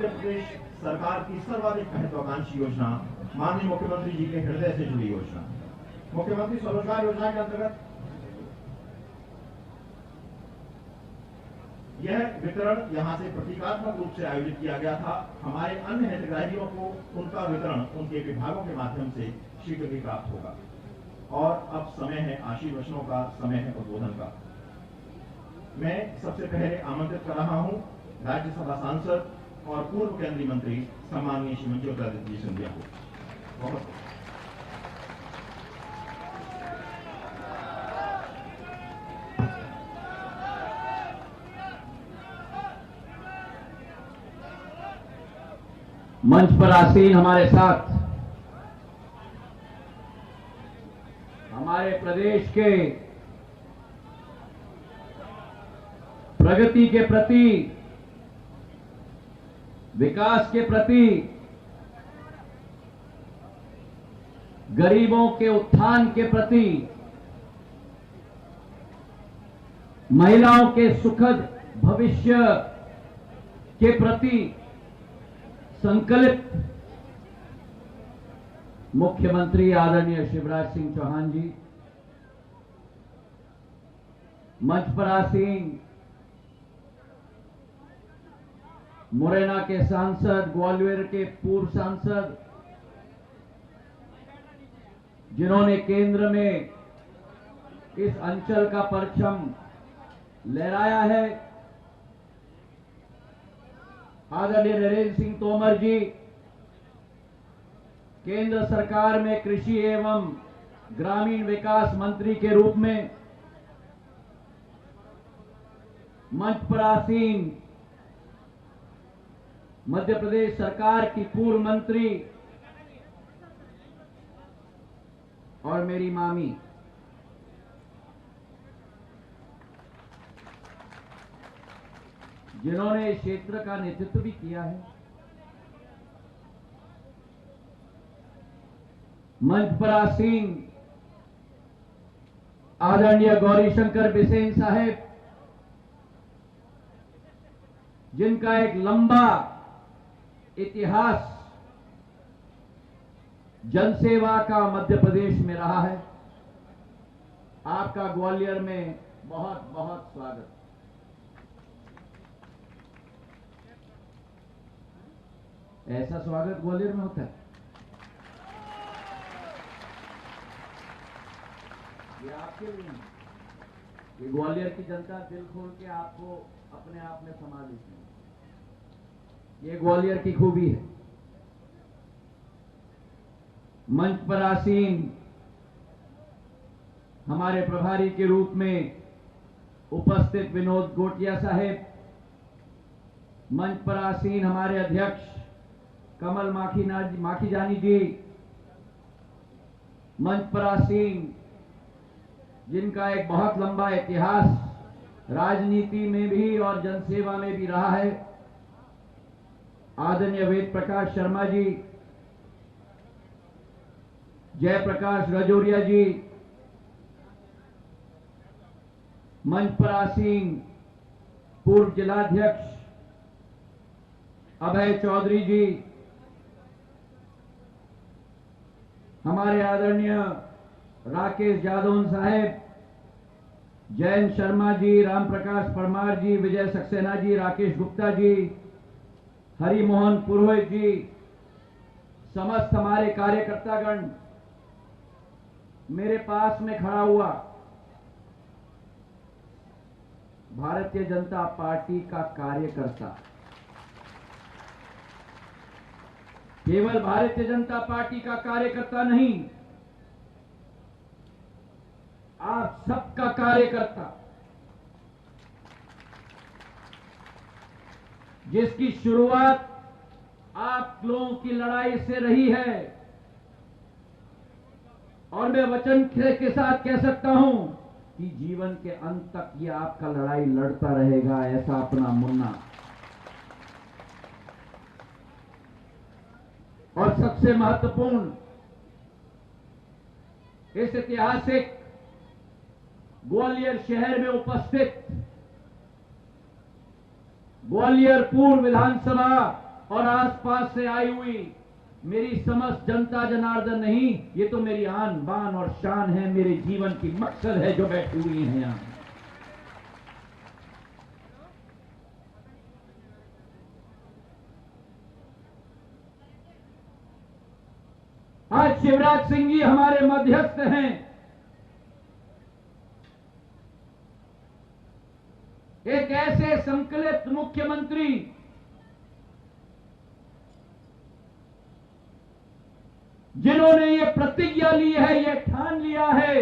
प्रदेश सरकार की सर्वाधिक महत्वाकांक्षी योजना माननीय मुख्यमंत्री जी के हृदय से जुड़ी योजना मुख्यमंत्री स्वरोजगार योजना के अंतर्गत यह वितरण यहां से प्रतीकात्मक रूप से आयोजित किया गया था। हमारे अन्य हितग्राहियों को उनका वितरण उनके विभागों के माध्यम से शीघ्र ही प्राप्त होगा। और अब समय है आशीर्वचनों का, समय है उद्बोधन का। मैं सबसे पहले आमंत्रित कर रहा हूं राज्यसभा सांसद और पूर्व केंद्रीय मंत्री सम्माननीय श्रीमती ज्योतिरादित्य सिंधिया को। बहुत मंच पर आसीन हमारे साथ हमारे प्रदेश के प्रगति के प्रति, विकास के प्रति, गरीबों के उत्थान के प्रति, महिलाओं के सुखद भविष्य के प्रति संकल्पित मुख्यमंत्री आदरणीय शिवराज सिंह चौहान जी, मंच पर आसीन मुरैना के सांसद, ग्वालियर के पूर्व सांसद, जिन्होंने केंद्र में इस अंचल का परचम लहराया है, आदरणीय नरेंद्र सिंह तोमर जी, केंद्र सरकार में कृषि एवं ग्रामीण विकास मंत्री के रूप में, मंच पर आसीन मध्य प्रदेश सरकार की पूर्व मंत्री और मेरी मामी, जिन्होंने इस क्षेत्र का नेतृत्व भी किया है, मंच पर आसीन आदरणीय गौरीशंकर बिसेन साहेब, जिनका एक लंबा इतिहास जनसेवा का मध्य प्रदेश में रहा है। आपका ग्वालियर में बहुत बहुत स्वागत। ऐसा स्वागत ग्वालियर में होता है? ये आपके लिए, ये ग्वालियर की जनता दिल खोल के आपको अपने आप में समा लेती है। ये ग्वालियर की खूबी है। मंच पर आसीन हमारे प्रभारी के रूप में उपस्थित विनोद गोटिया साहेब, मंच पर आसीन हमारे अध्यक्ष कमल माखीजानी जी, मंच पर आसीन जिनका एक बहुत लंबा इतिहास राजनीति में भी और जनसेवा में भी रहा है, आदरणीय वेद प्रकाश शर्मा जी, जयप्रकाश रजौरिया जी, मंच पर आसीन पूर्व जिलाध्यक्ष अभय चौधरी जी, हमारे आदरणीय राकेश जादौन साहेब, जयंत शर्मा जी, राम प्रकाश परमार जी, विजय सक्सेना जी, राकेश गुप्ता जी, हरिमोहन पुरोहित जी, समस्त हमारे कार्यकर्तागण, मेरे पास में खड़ा हुआ भारतीय जनता पार्टी का कार्यकर्ता, केवल भारतीय जनता पार्टी का कार्यकर्ता नहीं, आप सबका कार्यकर्ता, जिसकी शुरुआत आप लोगों की लड़ाई से रही है। और मैं वचन के साथ कह सकता हूं कि जीवन के अंत तक ये आपका लड़ाई लड़ता रहेगा, ऐसा अपना मुन्ना। और सबसे महत्वपूर्ण, इस ऐतिहासिक ग्वालियर शहर में उपस्थित ग्वालियर पूर्व विधानसभा और आसपास से आई हुई मेरी समस्त जनता जनार्दन नहीं, ये तो मेरी आन बान और शान है, मेरे जीवन की मकसद है जो बैठी हुई है यहां। आज शिवराज सिंह जी हमारे मध्यस्थ हैं। एक ऐसे संकल्पित मुख्यमंत्री जिन्होंने ये प्रतिज्ञा ली है, ये ठान लिया है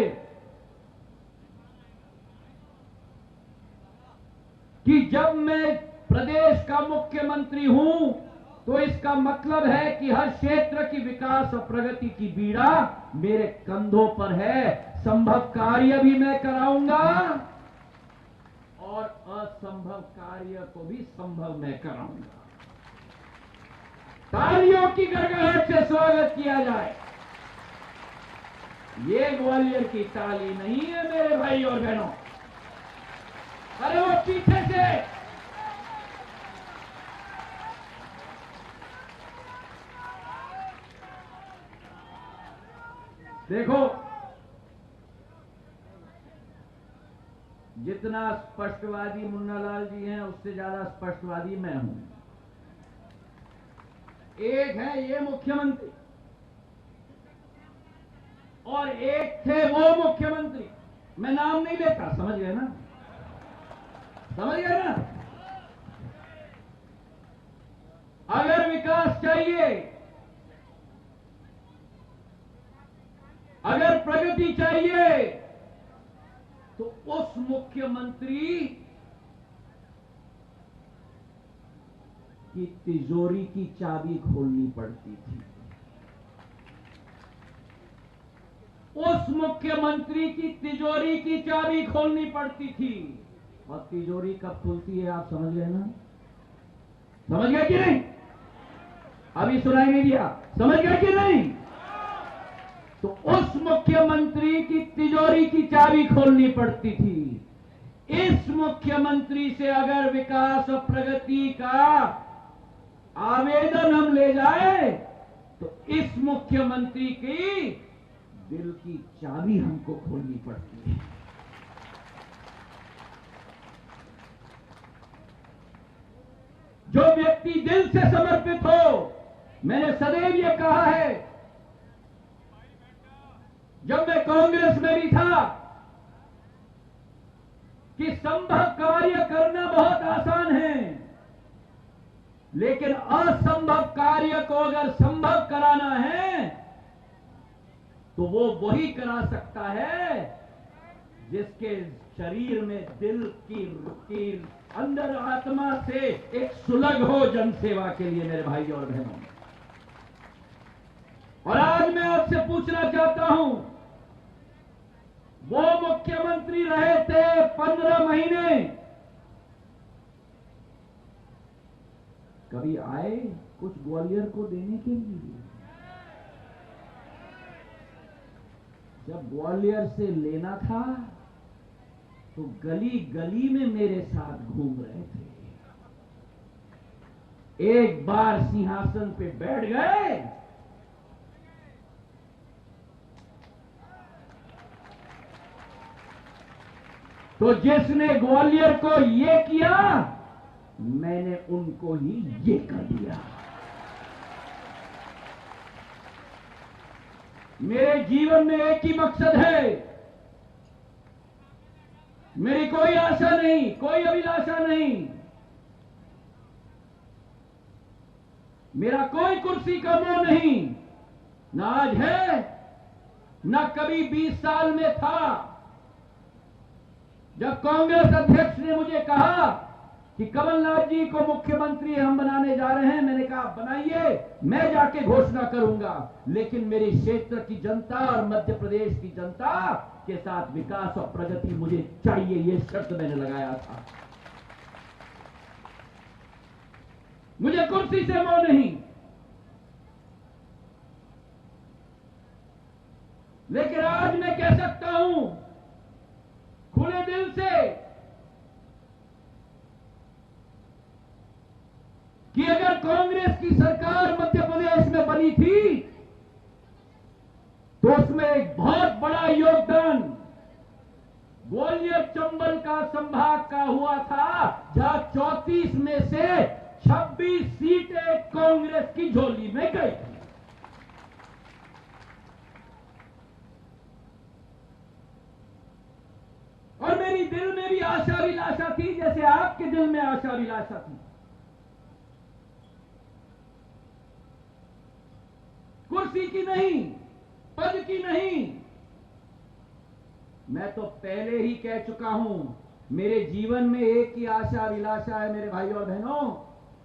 कि जब मैं प्रदेश का मुख्यमंत्री हूं तो इसका मतलब है कि हर क्षेत्र की विकास और प्रगति की बीड़ा मेरे कंधों पर है। संभव कार्य भी मैं कराऊंगा और असंभव कार्य को भी संभव मैं कराऊंगा। तालियों की गड़गड़ाहट से स्वागत किया जाए। ये ग्वालियर की ताली नहीं है मेरे भाई और बहनों, अरे वो पीछे से देखो, जितना स्पष्टवादी मुन्नालाल जी हैं उससे ज्यादा स्पष्टवादी मैं हूं। एक है ये मुख्यमंत्री और एक थे वो मुख्यमंत्री, मैं नाम नहीं लेता, समझ गए ना, समझ गए ना। अगर विकास चाहिए, अगर प्रगति चाहिए तो उस मुख्यमंत्री की तिजोरी की चाबी खोलनी पड़ती थी। उस मुख्यमंत्री की तिजोरी की चाबी खोलनी पड़ती थी। और तिजोरी कब खुलती है आप समझ गए ना? समझ गए कि नहीं? अभी सुनाई नहीं दिया, समझ गए कि नहीं? तो उस मुख्यमंत्री की तिजोरी की चाबी खोलनी पड़ती थी। इस मुख्यमंत्री से अगर विकास और प्रगति का आवेदन हम ले जाए तो इस मुख्यमंत्री की दिल की चाबी हमको खोलनी पड़ती है। जो व्यक्ति दिल से समर्पित हो, मैंने सदैव यह कहा है, जब मैं कांग्रेस में भी था, कि संभव कार्य करना बहुत आसान है, लेकिन असंभव कार्य को अगर संभव कराना है तो वो वही करा सकता है जिसके शरीर में दिल की अंदर आत्मा से एक सुलग हो जनसेवा के लिए, मेरे भाई और बहनों। और आज मैं आपसे पूछना चाहता हूं, वो मुख्यमंत्री रहे थे 15 महीने, कभी आए कुछ ग्वालियर को देने के लिए? जब ग्वालियर से लेना था तो गली गली में मेरे साथ घूम रहे थे। एक बार सिंहासन पे बैठ गए तो जिसने ग्वालियर को ये किया, मैंने उनको ही ये कर दिया। मेरे जीवन में एक ही मकसद है, मेरी कोई आशा नहीं, कोई अभिलाषा नहीं, मेरा कोई कुर्सी का मोह नहीं, ना आज है ना कभी 20 साल में था। जब कांग्रेस अध्यक्ष ने मुझे कहा कि कमलनाथ जी को मुख्यमंत्री हम बनाने जा रहे हैं, मैंने कहा बनाइए, मैं जाके घोषणा करूंगा, लेकिन मेरे क्षेत्र की जनता और मध्य प्रदेश की जनता के साथ विकास और प्रगति मुझे चाहिए, ये शर्त मैंने लगाया था। मुझे कुर्सी से मोह नहीं, लेकिन आज मैं कह सकता हूं खुले दिल से कि अगर कांग्रेस की की सरकार मध्य प्रदेश में बनी थी तो उसमें एक बहुत बड़ा योगदान ग्वालियर चंबल का संभाग का हुआ था, जहां 34 में से 26 सीटें कांग्रेस की झोली में गई। और मेरी दिल में भी आशा अभिलाषा थी, जैसे आपके दिल में आशा अभिलाषा थी। कुर्सी की नहीं, पद की नहीं। मैं तो पहले ही कह चुका हूं, मेरे जीवन में एक ही आशा अभिलाषा है मेरे भाइयों और बहनों,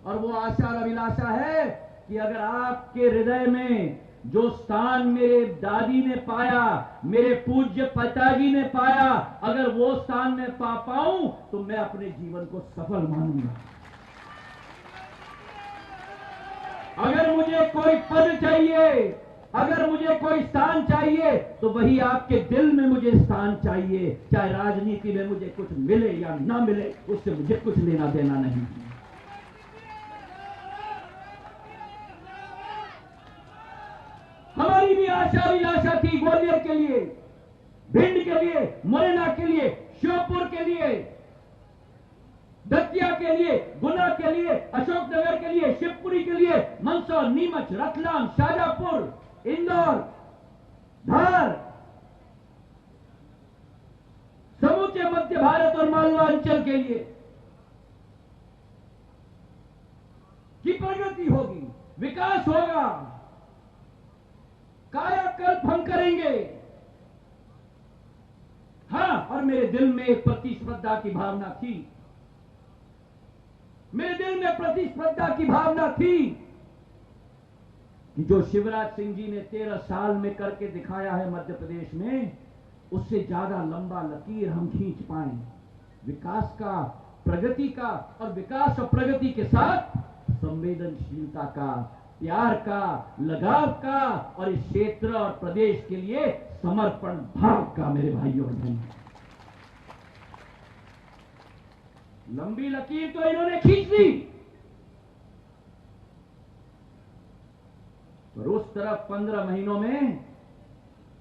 और वो आशा और अभिलाषा है कि अगर आपके हृदय में जो स्थान मेरे दादी ने पाया, मेरे पूज्य पिताजी ने पाया, अगर वो स्थान मैं पा पाऊं तो मैं अपने जीवन को सफल मानूंगा। अगर मुझे कोई पद चाहिए, अगर मुझे कोई स्थान चाहिए, तो वही आपके दिल में मुझे स्थान चाहिए। चाहे राजनीति में मुझे कुछ मिले या ना मिले, उससे मुझे कुछ लेना देना नहीं। हमारी भी आशा अभिलाषा थी ग्वालियर के लिए, भिंड के लिए, मुरैना के लिए, श्योपुर के लिए, दतिया के लिए, गुना के लिए, अशोकनगर के लिए, शिवपुरी के लिए, मंदसौर, नीमच, रतलाम, शाजापुर, इंदौर, धार, समूचे मध्य भारत और मालवा अंचल के लिए की प्रगति होगी, विकास होगा, कायाकल्प हम करेंगे। हां, और मेरे दिल में एक प्रतिस्पर्धा की भावना थी, मेरे दिल में प्रतिस्पर्धा की भावना थी कि जो शिवराज सिंह जी ने 13 साल में करके दिखाया है मध्य प्रदेश में, उससे ज्यादा लंबा लकीर हम खींच पाए विकास का, प्रगति का, और विकास और प्रगति के साथ संवेदनशीलता का, प्यार का, लगाव का, और इस क्षेत्र और प्रदेश के लिए समर्पण भाव का। मेरे भाइयों और बहनों, लंबी लकीर तो इन्होंने खींच दी, और उस तरफ 15 महीनों में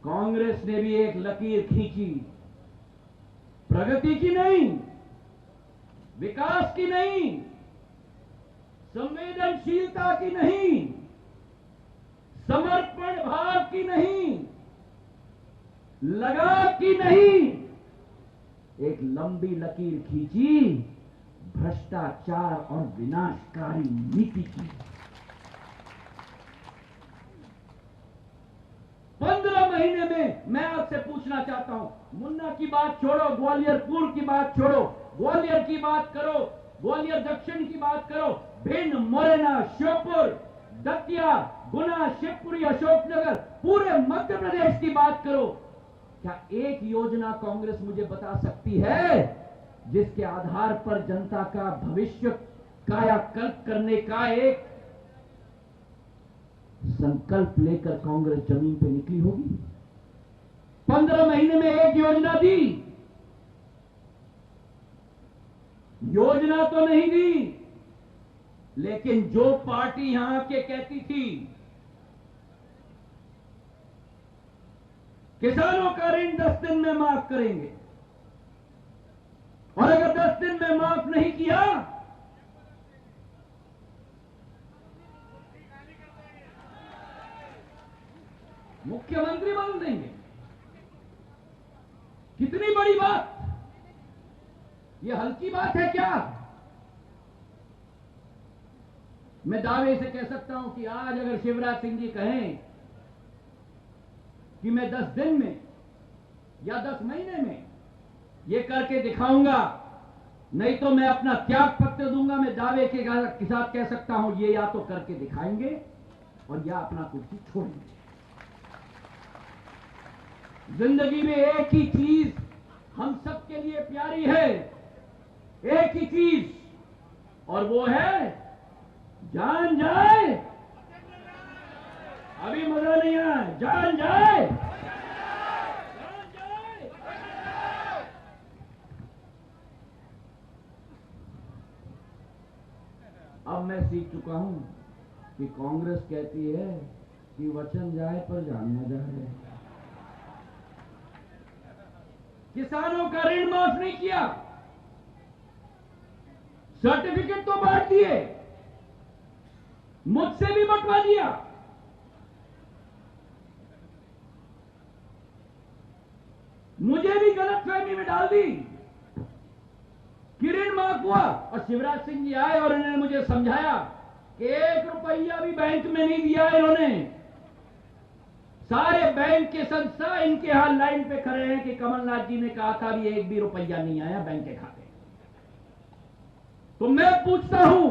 कांग्रेस ने भी एक लकीर खींची, प्रगति की नहीं, विकास की नहीं, संवेदनशीलता की नहीं, समर्पण भाव की नहीं, लगाव की नहीं, एक लंबी लकीर खींची भ्रष्टाचार और विनाशकारी नीति की। 15 महीने में मैं आपसे पूछना चाहता हूं, मुन्ना की बात छोड़ो, ग्वालियर पूर्व की बात छोड़ो, ग्वालियर की बात करो, ग्वालियर दक्षिण की बात करो, भिंड, मुरैना, श्योपुर, दतिया, गुना, शिवपुरी, अशोकनगर, पूरे मध्य प्रदेश की बात करो। क्या एक योजना कांग्रेस मुझे बता सकती है जिसके आधार पर जनता का भविष्य कायाकल्प करने का एक संकल्प लेकर कांग्रेस जमीन पे निकली होगी? 15 महीने में एक योजना दी? योजना तो नहीं दी, लेकिन जो पार्टी यहां के कहती थी किसानों का ऋण 10 दिन में माफ करेंगे, और अगर 10 दिन में माफ नहीं किया मुख्यमंत्री बदल देंगे। कितनी बड़ी बात, यह हल्की बात है क्या? मैं दावे से कह सकता हूं कि आज अगर शिवराज सिंह जी कहें कि मैं 10 दिन में या 10 महीने में ये करके दिखाऊंगा, नहीं तो मैं अपना त्याग पत्र दूंगा, मैं दावे के साथ कह सकता हूं ये या तो करके दिखाएंगे और या अपना कुर्सी छोड़ेंगे। जिंदगी में एक ही चीज हम सबके लिए प्यारी है, एक ही चीज, और वो है जान जाए। अभी मजा नहीं आया, जान जाए, जान जाए। अब मैं सीख चुका हूं कि कांग्रेस कहती है कि वचन जाए पर जान न जाए। किसानों का ऋण माफ नहीं किया, सर्टिफिकेट तो बांट दिए, मुझसे भी बंटवा दिया। मुझे भी गलतफहमी में डाल दी कि ऋण माफ हुआ। और शिवराज सिंह जी आए और उन्होंने मुझे समझाया कि 1 रुपया भी बैंक में नहीं दिया इन्होंने। सारे बैंक के संस्था इनके यहां लाइन पे खड़े हैं कि कमलनाथ जी ने कहा था भी 1 भी रुपया नहीं आया बैंक के खाते। तो मैं पूछता हूं,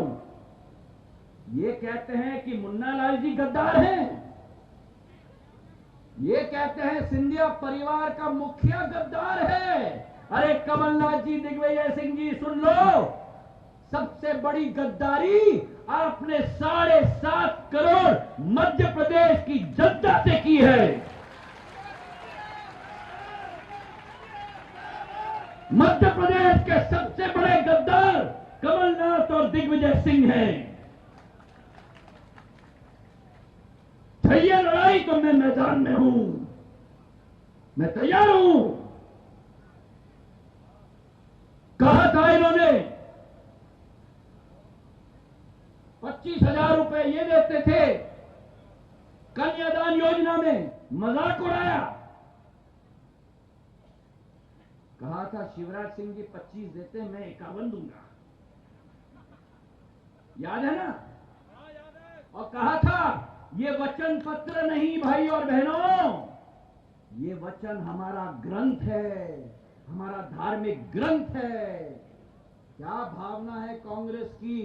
ये कहते हैं कि मुन्ना लाल जी गद्दार हैं, ये कहते हैं सिंधिया परिवार का मुखिया गद्दार है। अरे कमलनाथ जी, दिग्विजय सिंह जी, सुन लो, सबसे बड़ी गद्दारी आपने 7.5 करोड़ मध्य प्रदेश की जनता से की है। मध्य प्रदेश के सबसे बड़े गद्दार कमलनाथ और दिग्विजय सिंह हैं। चाहिए लड़ाई तो मैं मैदान में हूं, मैं तैयार हूं। कहा था इन्होंने 25,000 रुपए ये देते थे कन्यादान योजना में, मजाक उड़ाया। कहा था शिवराज सिंह जी 25 देते, मैं 51 दूंगा, याद है ना? और कहा था ये वचन पत्र नहीं भाई और बहनों, ये वचन हमारा ग्रंथ है, हमारा धार्मिक ग्रंथ है। क्या भावना है कांग्रेस की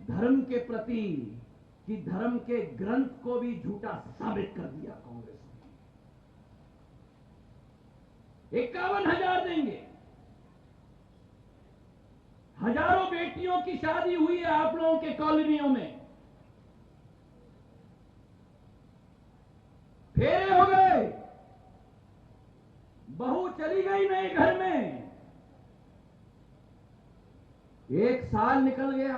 धर्म के प्रति कि धर्म के ग्रंथ को भी झूठा साबित कर दिया कांग्रेस ने। 51,000 देंगे। हजारों बेटियों की शादी हुई है आप लोगों के कॉलोनियों में, फेरे हो गए, बहू चली गई नए घर में, 1 साल निकल गया।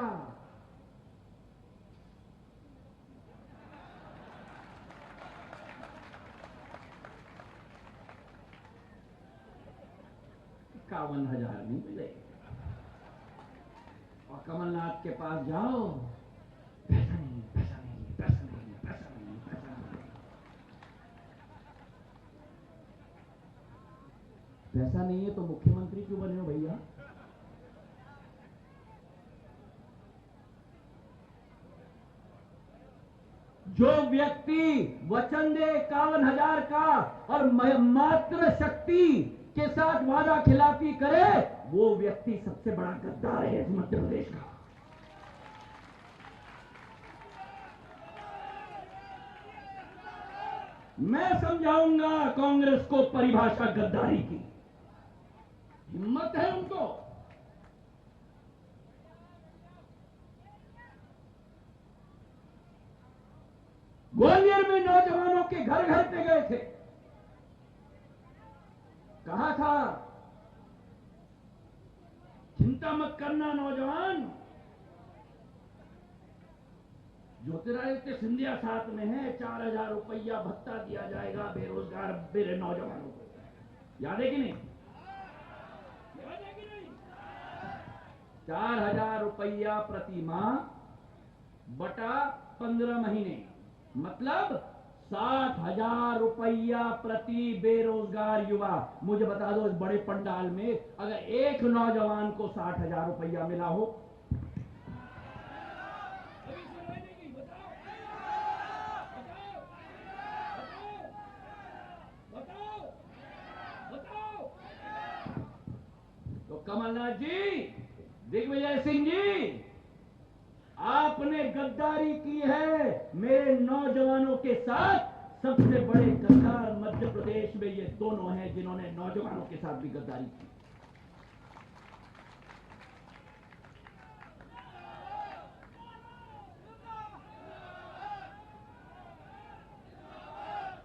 $51,000 नहीं मिले। और कमलनाथ के पास जाओ, पैसा नहीं, पैसा नहीं, पैसा नहीं, पैसा नहीं, पैसा नहीं। पैसा नहीं है तो मुख्यमंत्री क्यों बने हो भैया? जो व्यक्ति वचन दे 51,000 का और मात्र शक्ति के साथ वादा खिलाफी करे, वो व्यक्ति सबसे बड़ा गद्दार है इस मध्य प्रदेश का। मैं समझाऊंगा कांग्रेस को परिभाषा गद्दारी की। हिम्मत है उनको। ग्वालियर में नौजवानों के घर घर पे गए थे, कहा था चिंता मत करना नौजवान, ज्योतिरादित्य सिंधिया साथ में है, 4,000 रुपया भत्ता दिया जाएगा बेरोजगार मेरे नौजवानों को। याद है कि नहीं? 4,000 रुपया प्रति माह बटा 15 महीने, मतलब 60,000 रुपया प्रति बेरोजगार युवा। मुझे बता दो, इस बड़े पंडाल में अगर एक नौजवान को 60,000 रुपया मिला हो, तो कमलनाथ जी, दिग्विजय सिंह जी, आपने गद्दारी की है मेरे नौजवानों के साथ। सबसे बड़े गद्दार मध्य प्रदेश में ये दोनों हैं जिन्होंने नौजवानों के साथ भी गद्दारी की।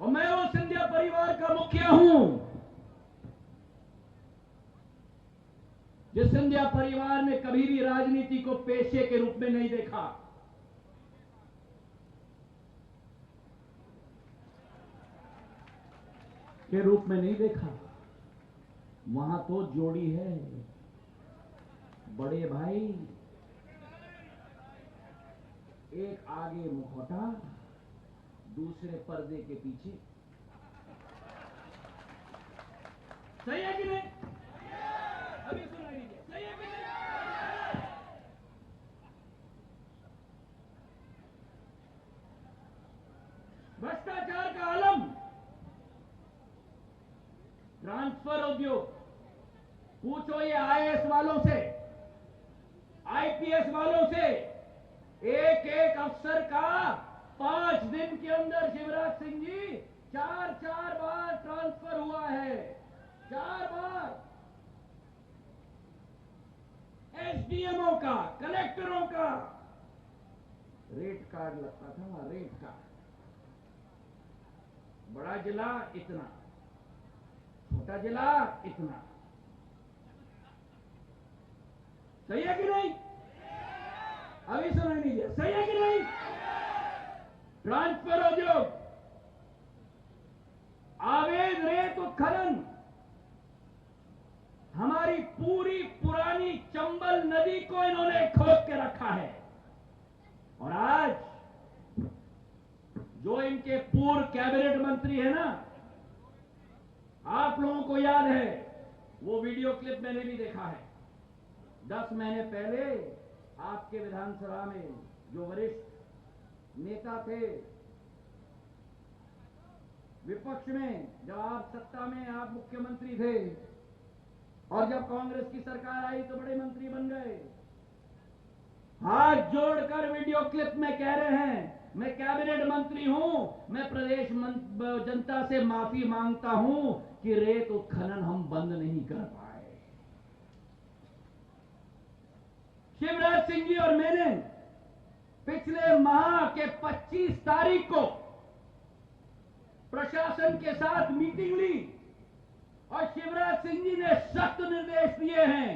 और मैं वो सिंधिया परिवार का मुखिया हूं, जिस सिंधिया परिवार ने कभी भी राजनीति को पेशे के रूप में नहीं देखा। के रूप में नहीं देखा, वहां तो जोड़ी है। बड़े भाई, एक आगे मुखौटा, दूसरे पर्दे के पीछे। सही है कि नहीं? अभी सुनाई दीजिए, सही है कि नहीं? भ्रष्टाचार का आलम, ट्रांसफर उद्योग। पूछो ये आईएएस वालों से, आईपीएस वालों से, एक एक अफसर का 5 दिन के अंदर शिवराज सिंह जी 4 बार ट्रांसफर हुआ है। 4 बार। एसडीएमओ का, कलेक्टरों का रेट कार्ड लगता था, रेट कार्ड। बड़ा जिला इतना, छोटा जिला इतना। सही है कि नहीं? अभी सुनाई नहीं दिया, सही है कि नहीं? ट्रांसफर उद्योग, अवैध रेत उत्खनन, हमारी पूरी पुरानी चंबल नदी को इन्होंने खोद के रखा है। और आज जो इनके पूर्व कैबिनेट मंत्री है ना, आप लोगों को याद है, वो वीडियो क्लिप मैंने भी देखा है। 10 महीने पहले आपके विधानसभा में जो वरिष्ठ नेता थे, विपक्ष में, जब आप सत्ता में, आप मुख्यमंत्री थे, और जब कांग्रेस की सरकार आई तो बड़े मंत्री बन गए, हाथ जोड़कर वीडियो क्लिप में कह रहे हैं, मैं कैबिनेट मंत्री हूं, मैं प्रदेश जनता से माफी मांगता हूं कि रेत उत्खनन हम बंद नहीं कर पाए। शिवराज सिंह जी और मैंने पिछले माह के 25 तारीख को प्रशासन के साथ मीटिंग ली और शिवराज सिंह जी ने सख्त निर्देश दिए हैं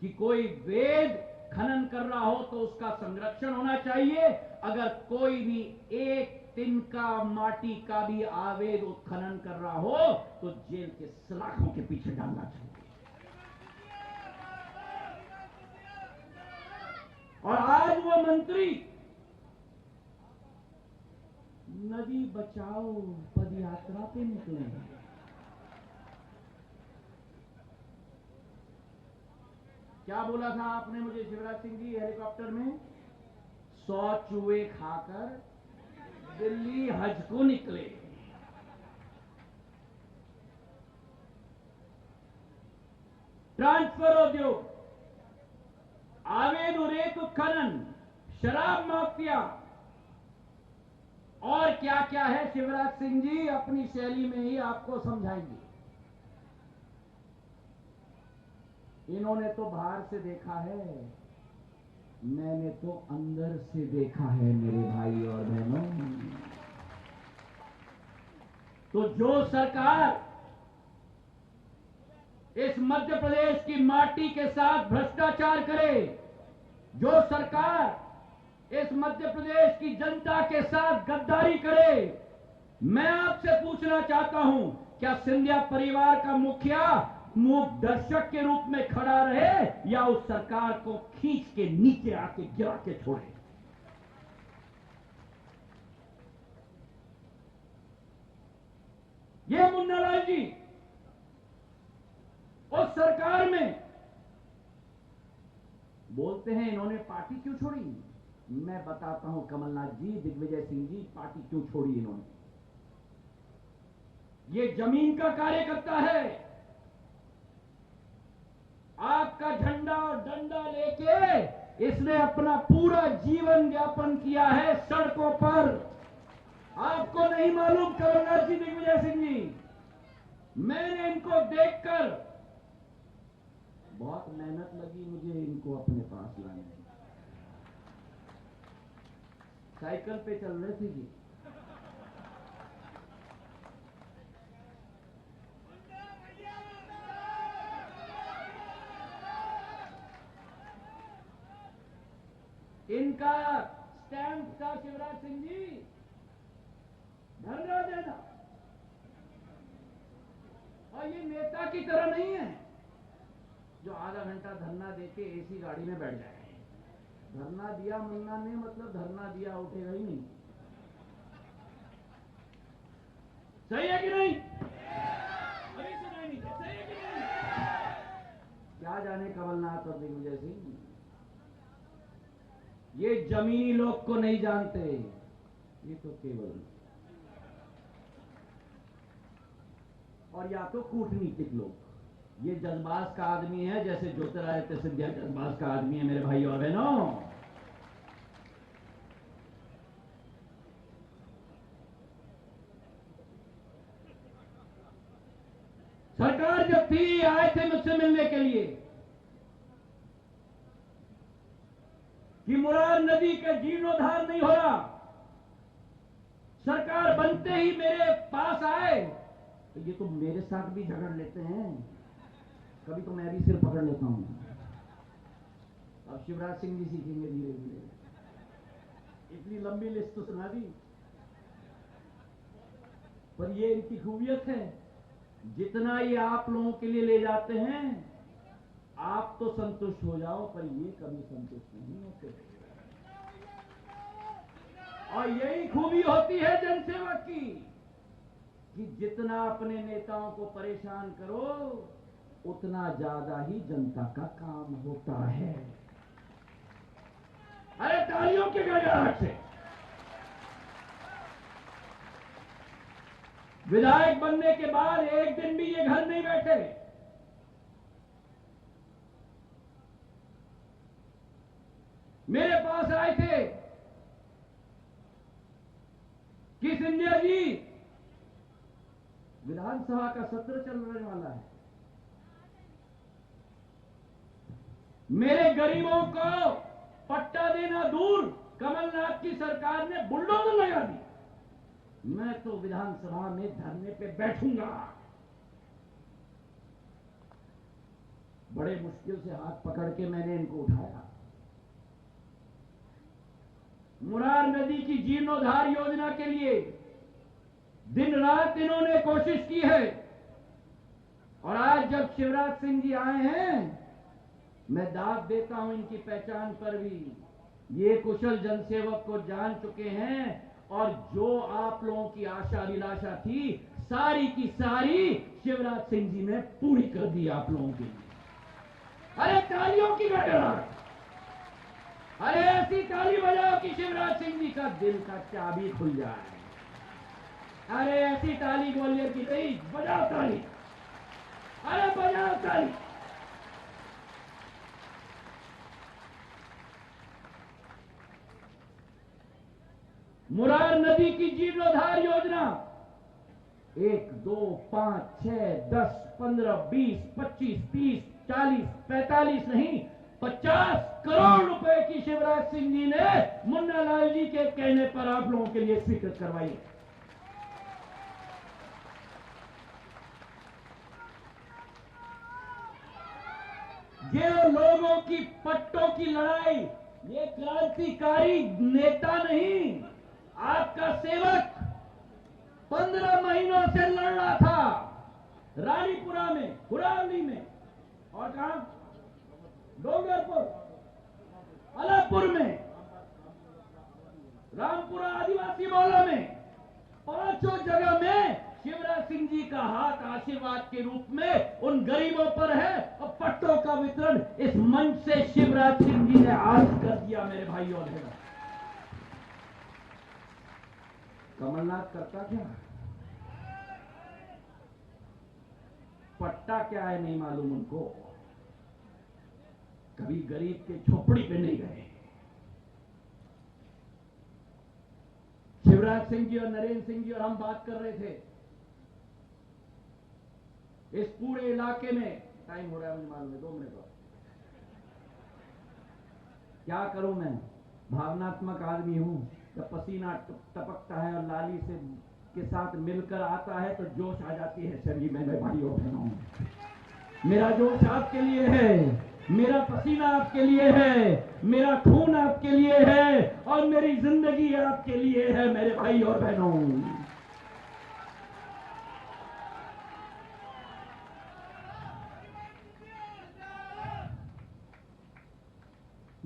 कि कोई वेद खनन कर रहा हो तो उसका संरक्षण होना चाहिए। अगर कोई भी एक तिनका माटी का भी अवैध उत्खनन कर रहा हो तो जेल के सलाखों के पीछे डालना चाहिए। और आज वो मंत्री नदी बचाओ पदयात्रा पे निकले हैं। क्या बोला था आपने मुझे शिवराज सिंह जी हेलीकॉप्टर में? 100 चूहे खाकर दिल्ली हज को निकले। ट्रांसफर उद्योग, अवैध रेत उत्खनन, शराब माफिया और क्या क्या है, शिवराज सिंह जी अपनी शैली में ही आपको समझाएंगे। इन्होंने तो बाहर से देखा है, मैंने तो अंदर से देखा है मेरे भाई और बहनों। तो जो सरकार इस मध्य प्रदेश की माटी के साथ भ्रष्टाचार करे, जो सरकार इस मध्य प्रदेश की जनता के साथ गद्दारी करे, मैं आपसे पूछना चाहता हूं, क्या सिंधिया परिवार का मुखिया मूक दर्शक के रूप में खड़ा रहे या उस सरकार को खींच के नीचे आके गिरा के छोड़े? ये मुन्नालाल जी उस सरकार में बोलते हैं इन्होंने पार्टी क्यों छोड़ी। मैं बताता हूं कमलनाथ जी, दिग्विजय सिंह जी, पार्टी क्यों छोड़ी इन्होंने। ये जमीन का कार्यकर्ता है, आपका झंडा और डंडा लेके इसने अपना पूरा जीवन यापन किया है सड़कों पर। आपको नहीं मालूम कमलनाथ जी, दिग्विजय सिंह जी, मैंने इनको देखकर बहुत मेहनत लगी मुझे इनको अपने पास लाने में। साइकिल पे चल रहे थे जी, इनका स्टैंप था शिवराज सिंह जी, धरना देना। की तरह नहीं है जो आधा घंटा धरना देके एसी गाड़ी में बैठ जाए। धरना दिया मुन्ना ने मतलब धरना दिया, उठेगा ही नहीं। सही है कि नहीं? अभी सुनाई नहीं, सही है कि नहीं? क्या जाने कमलनाथ और दिग्विजय सिंह, ये जमीनी लोग को नहीं जानते। ये तो केवल और या तो कूटनीतिक लोग। ये जज्बाज का आदमी है, जैसे ज्योतिरादित्य सिंधिया जज्बाज का आदमी है मेरे भाई और बहनों। सरकार जब थी आए थे मुझसे मिलने के लिए कि मुरार नदी का जीर्णोद्धार नहीं हो रहा। सरकार बनते ही मेरे पास आए तो ये तो मेरे साथ भी झगड़ लेते हैं, कभी तो मैं भी सिर पकड़ लेता हूं। अब शिवराज सिंह जी सीखेंगे धीरे धीरे। इतनी लंबी लिस्ट तो सुना दी, पर ये इनकी खूबियत है, जितना ये आप लोगों के लिए ले जाते हैं आप तो संतुष्ट हो जाओ, पर ये कभी संतुष्ट नहीं होते। और यही खूबी होती है जनसेवा की कि जितना अपने नेताओं को परेशान करो उतना ज्यादा ही जनता का काम होता है। अरे तालियों के गड़गड़ाहट से विधायक बनने के बाद एक दिन भी ये घर नहीं बैठे। मेरे पास आए थे कि सिंधिया जी विधानसभा का सत्र चलने वाला है, मेरे गरीबों को पट्टा देना दूर, कमलनाथ की सरकार ने बुलडोजर लगा दी, मैं तो विधानसभा में धरने पे बैठूंगा। बड़े मुश्किल से हाथ पकड़ के मैंने इनको उठाया। मुरार नदी की जीर्णोद्धार योजना के लिए दिन रात इन्होंने कोशिश की है, और आज जब शिवराज सिंह जी आए हैं मैं दाद देता हूं इनकी पहचान पर भी। ये कुशल जनसेवक को जान चुके हैं, और जो आप लोगों की आशा अभिलाषा थी सारी की सारी शिवराज सिंह जी ने पूरी कर दी आप लोगों के लिए। अरे तालियों की गड़गड़ाहट, अरे ऐसी ताली बजाओ कि शिवराज सिंह जी का दिल का चाबी खुल जाए। अरे ऐसी ताली ग्वालियर की नहीं, बजाओ ताली, अरे बजाओ ताली। मुरार नदी की जीर्णोद्धार योजना 1, 2, 5, 6, 10, 15, 20, 25, 30, 40, 45 नहीं 50 करोड़ रुपए की शिवराज सिंह जी ने मुन्ना लाल जी के कहने पर आप लोगों के लिए स्वीकृत करवाई। ये लोगों की पट्टों की लड़ाई, ये क्रांतिकारी नेता नहीं, आपका सेवक 15 महीनों से लड़ रहा था रानीपुरा में, हुरावली में, और कहां डोंगरपुर, अलापुर में, रामपुरा आदिवासी मोहल्ला में, 5 जगह में शिवराज सिंह जी का हाथ आशीर्वाद के रूप में उन गरीबों पर है, और पट्टों का वितरण इस मंच से शिवराज सिंह जी ने आज कर दिया। मेरे भाई और बहनों, कमलनाथ करता क्या, पट्टा क्या है नहीं मालूम उनको, कभी गरीब के झोपड़ी पे नहीं गए। शिवराज सिंह जी और नरेंद्र सिंह जी और हम बात कर रहे थे, इस पूरे इलाके में, टाइम हो रहा है मुझे मालूम है, 2 मिनट और, क्या करूं मैं, भावनात्मक आदमी हूं, जब पसीना टपकता है और लाली से के साथ मिलकर आता है तो जोश आ जाती है शरीर में। मैं भाइयों बहनों, मेरा जोश आपके लिए है, मेरा पसीना आपके लिए है, मेरा खून आपके लिए है, और मेरी जिंदगी आपके लिए है मेरे भाई और बहनों।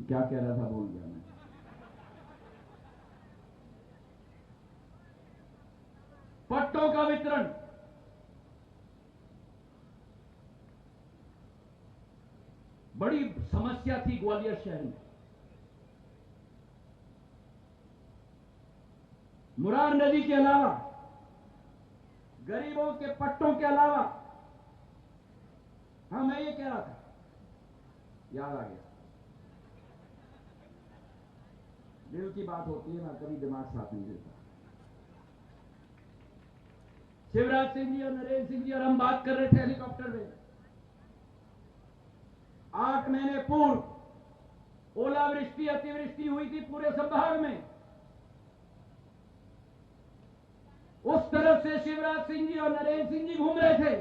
क्या कह रहा था भूल गया मैं। पट्टों का वितरण, बड़ी समस्या थी ग्वालियर शहर में। मुरार नदी के अलावा, गरीबों के पट्टों के अलावा, हाँ मैं ये कह रहा था, याद आ गया, दिल की बात होती है ना, कभी दिमाग साथ नहीं देता। शिवराज सिंह जी और नरेंद्र सिंह जी और हम बात कर रहे थे हेलीकॉप्टर में। 8 महीने पूर्व ओलावृष्टि अतिवृष्टि हुई थी पूरे संभाग में। उस तरफ से शिवराज सिंह जी और नरेंद्र सिंह जी घूम रहे थे,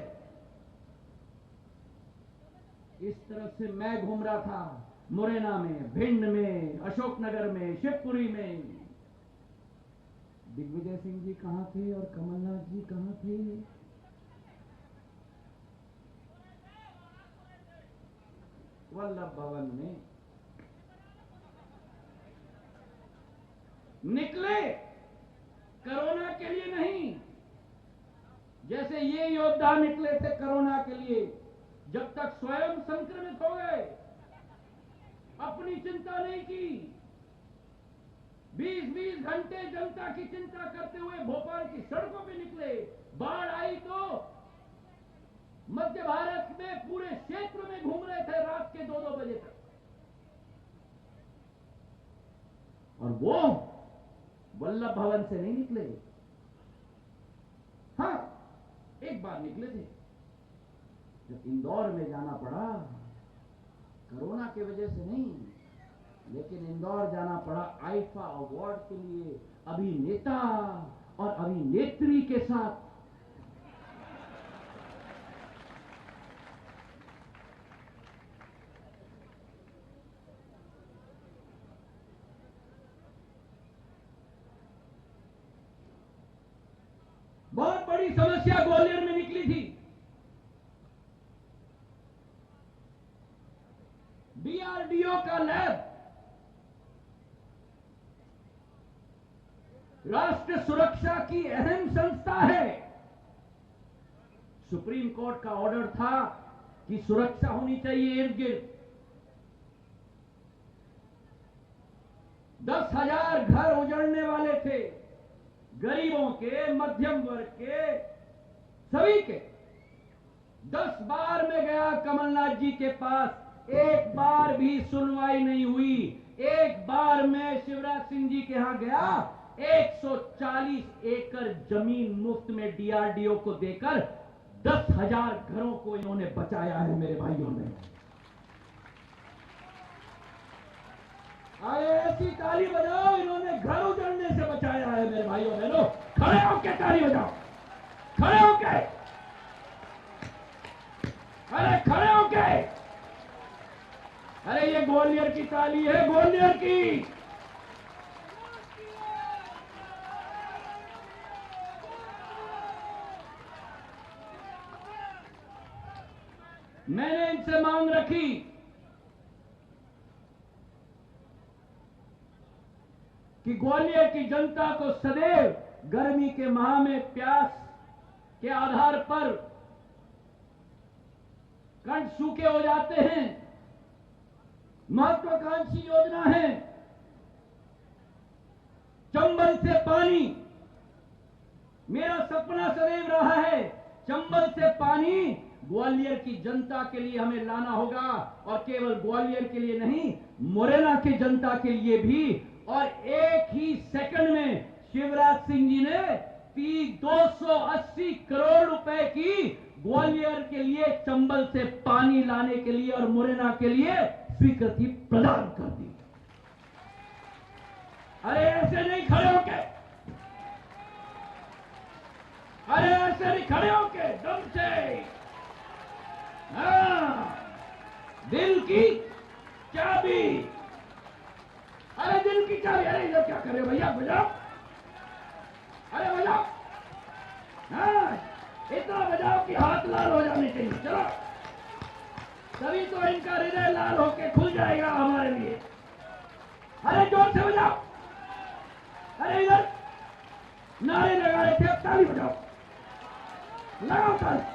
इस तरफ से मैं घूम रहा था, मुरैना में, भिंड में, अशोकनगर में, शिवपुरी में। दिग्विजय सिंह जी कहां थे और कमलनाथ जी कहां थे? वल्लभ भवन में निकले, कोरोना के लिए नहीं। जैसे ये योद्धा निकले थे कोरोना के लिए, जब तक स्वयं संक्रमित हो गए, अपनी चिंता नहीं की। 20-20 घंटे जनता की चिंता करते हुए भोपाल की सड़कों पे निकले। बाढ़ आई तो मध्य भारत में पूरे क्षेत्र में घूम रहे थे रात के 2-2 बजे तक। और वो वल्लभ भवन से नहीं निकले। हाँ, एक बार निकले थे जब इंदौर में जाना पड़ा, कोरोना की वजह से नहीं, लेकिन इंदौर जाना पड़ा आईफा अवार्ड के लिए अभिनेता और अभिनेत्री के साथ। बहुत बड़ी समस्या ग्वालियर में निकली थी। डीआरडीओ का लैब राष्ट्र सुरक्षा की अहम संस्था है। सुप्रीम कोर्ट का ऑर्डर था कि सुरक्षा होनी चाहिए इर्द गिर्द। 10,000 घर उजड़ने वाले थे, गरीबों के, मध्यम वर्ग के, सभी के। 10 बार में गया कमलनाथ जी के पास, एक बार भी सुनवाई नहीं हुई। एक बार मैं शिवराज सिंह जी के यहां गया, 140 एकड़ जमीन मुफ्त में डीआरडीओ को देकर 10,000 घरों को इन्होंने बचाया है मेरे भाइयों ने। आए ऐसी ताली बजाओ, इन्होंने घर उजड़ने से बचाया है मेरे भाइयों बहनों। खड़े होके ताली बजाओ, खड़े होके, अरे खड़े होके। अरे ये ग्वालियर की ताली है, ग्वालियर की। मैंने इनसे मांग रखी कि ग्वालियर की जनता को सदैव गर्मी के माह में प्यास के आधार पर कंठ सूखे हो जाते हैं, महत्वाकांक्षी योजना है। चंबल से पानी, मेरा सपना सदैव रहा है, चंबल से पानी ग्वालियर की जनता के लिए हमें लाना होगा। और केवल ग्वालियर के लिए नहीं, मुरैना की जनता के लिए भी। और एक ही सेकंड में शिवराज सिंह जी ने 280 करोड़ रुपए की ग्वालियर के लिए, चंबल से पानी लाने के लिए और मुरैना के लिए स्वीकृति प्रदान कर दी। अरे ऐसे नहीं खड़े होके, अरे ऐसे नहीं खड़े होके, दम से। हाँ, दिल की चाबी, अरे दिल की चाबी। अरे इधर क्या कर रहे हो भैया, बजाओ, अरे बजाओ। हाँ, इतना बजाओ कि हाथ लाल हो जाने चाहिए। चलो, तभी तो इनका हृदय लाल होके खुल जाएगा हमारे लिए। अरे जोर से बजाओ, अरे इधर नारे लगा रहे थे, अब ताली बजाओ, लगाओ ताली।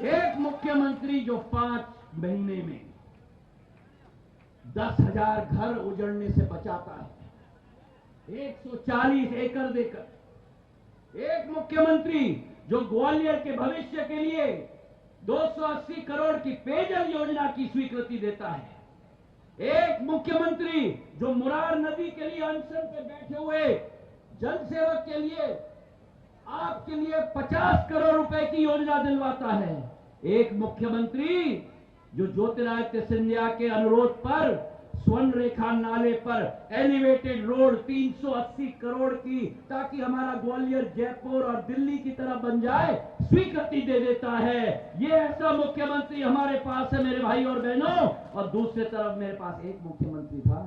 एक मुख्यमंत्री जो 5 महीने में 10,000 घर उजड़ने से बचाता है 140 एकड़ देकर, एक मुख्यमंत्री जो ग्वालियर के भविष्य के लिए 280 करोड़ की पेयजल योजना की स्वीकृति देता है, एक मुख्यमंत्री जो मुरार नदी के लिए अनशन पे बैठे हुए जल सेवक के लिए आपके लिए 50 करोड़ रुपए की योजना दिलवाता है, एक मुख्यमंत्री जो ज्योतिरादित्य सिंधिया के अनुरोध पर स्वर्ण रेखा नाले पर एलिवेटेड रोड 380 करोड़ की, ताकि हमारा ग्वालियर जयपुर और दिल्ली की तरह बन जाए, स्वीकृति दे देता है। ये ऐसा मुख्यमंत्री हमारे पास है मेरे भाई और बहनों। और दूसरी तरफ मेरे पास एक मुख्यमंत्री था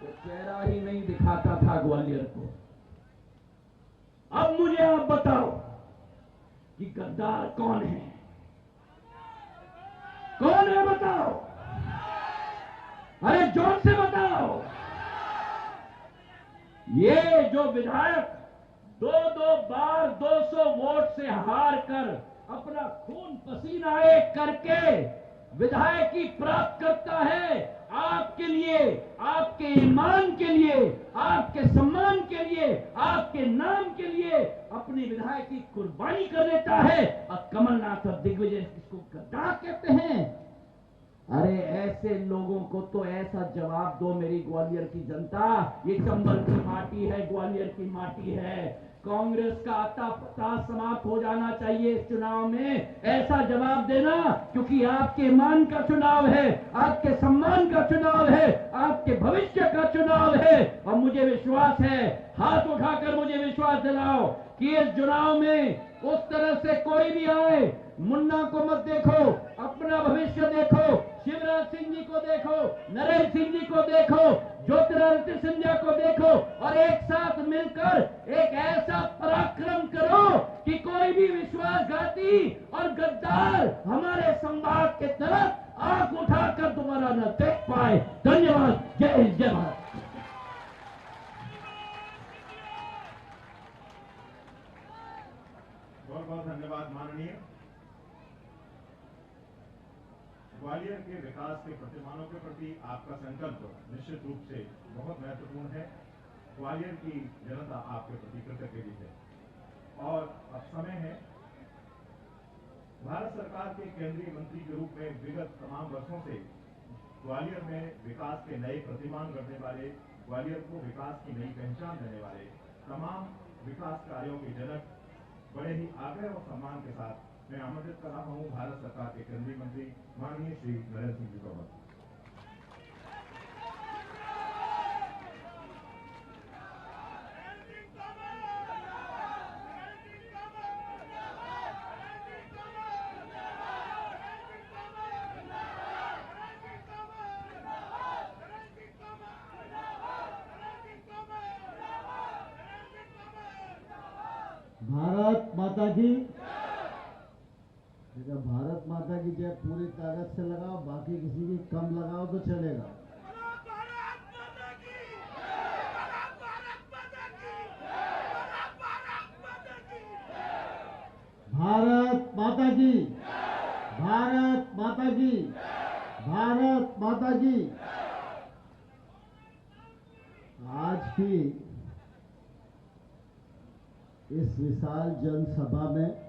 जो चेहरा ही नहीं दिखाता था ग्वालियर को। अब मुझे आप बताओ कि गद्दार कौन है, कौन है बताओ, अरे जोर से बताओ। ये जो विधायक 2-2 बार 200 वोट से हार कर अपना खून पसीना एक करके विधायकी प्राप्त करता है, आपके लिए, आपके ईमान के लिए, आपके सम्मान के लिए, आपके नाम के लिए अपनी विधायकी कुर्बानी कर देता है, और कमलनाथ और दिग्विजय इसको गद्दार कहते हैं। अरे ऐसे लोगों को तो ऐसा जवाब दो मेरी ग्वालियर की जनता, ये चंबल की माटी है, ग्वालियर की माटी है। कांग्रेस का आता पता समाप्त हो जाना चाहिए इस चुनाव में, ऐसा जवाब देना, क्योंकि आपके मान का चुनाव है, आपके सम्मान का चुनाव है, आपके भविष्य का चुनाव है। और मुझे विश्वास है, हाथ उठाकर मुझे विश्वास दिलाओ कि इस चुनाव में उस तरह से कोई भी आए, मुन्ना को मत देखो, अपना भविष्य देखो, शिवराज सिंह जी को देखो, नरेंद्र सिंह जी को देखो, ज्योतिरादित्य सिंधिया को देखो, और एक साथ मिलकर एक ऐसा पराक्रम करो कि कोई भी विश्वासघाती और गद्दार हमारे संवाद के तरफ आंख उठाकर दोबारा न देख पाए। धन्यवाद। जय हिंद, जय भारत। बहुत बहुत धन्यवाद माननीय। ग्वालियर के विकास के प्रतिमानों के प्रति आपका संकल्प निश्चित रूप से बहुत महत्वपूर्ण है। ग्वालियर की जनता आपके प्रति कृतज्ञ है। और अब समय है, भारत सरकार के केंद्रीय मंत्री के रूप में विगत तमाम वर्षों से ग्वालियर में विकास के नए प्रतिमान गढ़ने वाले, ग्वालियर को विकास की नई पहचान देने वाले तमाम विकास कार्यों के जनक बड़े ही आग्रह और सम्मान के साथ मैं आमंत्रित कर रहा हूं भारत सरकार के केंद्रीय मंत्री माननीय श्री नरेंद्र सिंह जी तोमर। भारत माता की। भारत माता की जय पूरी ताकत से लगाओ, बाकी किसी की कम लगाओ तो चलेगा। भारत माता की, भारत माता की, भारत माता की। आज की इस विशाल जनसभा में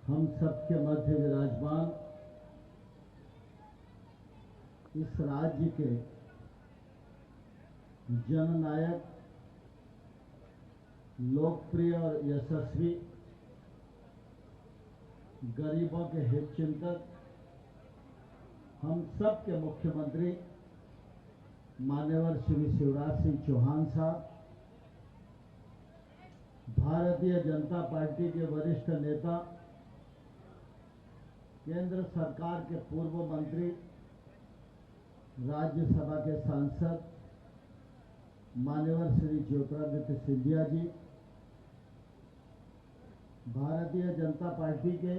हम सबके मध्य विराजमान इस राज्य के जननायक, लोकप्रिय और यशस्वी, गरीबों के हितचिंतक, हम सबके मुख्यमंत्री मान्यवर श्री शिवराज सिंह चौहान साहब, भारतीय जनता पार्टी के वरिष्ठ नेता, केंद्र सरकार के पूर्व मंत्री, राज्यसभा के सांसद मान्यवर श्री ज्योतिरादित्य सिंधिया जी, भारतीय जनता पार्टी के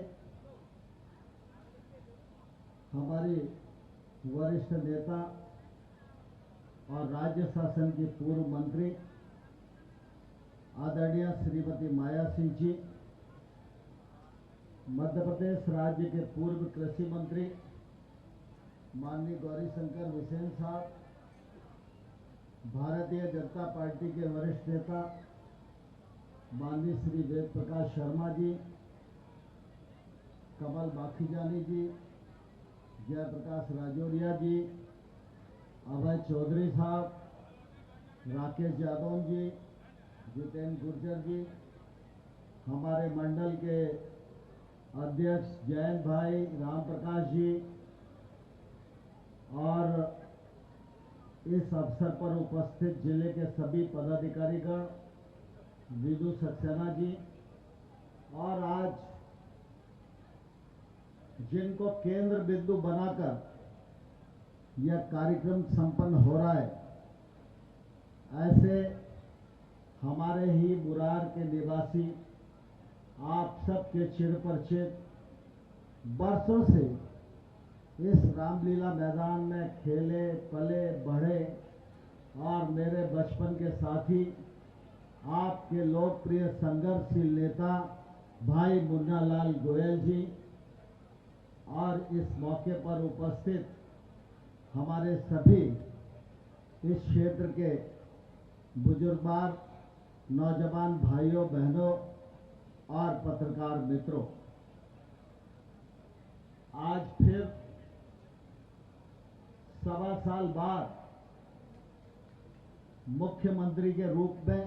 हमारी वरिष्ठ नेता और राज्य शासन की पूर्व मंत्री आदरणीय श्रीमती माया सिंह जी, मध्य प्रदेश राज्य के पूर्व कृषि मंत्री माननीय गौरीशंकर बिसेन साहब, भारतीय जनता पार्टी के वरिष्ठ नेता माननीय श्री वेद प्रकाश शर्मा जी, कमल माखीजानी जी, जयप्रकाश राजौरिया जी, अभय चौधरी साहब, राकेश यादव जी, जितेंद्र गुर्जर जी, हमारे मंडल के अध्यक्ष जयंत भाई, राम प्रकाश जी, और इस अवसर पर उपस्थित जिले के सभी पदाधिकारीगण, विदु सक्सेना जी, और आज जिनको केंद्र बिंदु बनाकर यह कार्यक्रम संपन्न हो रहा है, ऐसे हमारे ही मुरार के निवासी आप सबके चिर परिचित, बरसों से इस रामलीला मैदान में खेले पले बढ़े और मेरे बचपन के साथी आपके लोकप्रिय संघर्षशील नेता भाई मुन्ना लाल गोयल जी, और इस मौके पर उपस्थित हमारे सभी इस क्षेत्र के बुजुर्गवार, नौजवान भाइयों बहनों और पत्रकार मित्रों, आज फिर 1.25 साल बाद मुख्यमंत्री के रूप में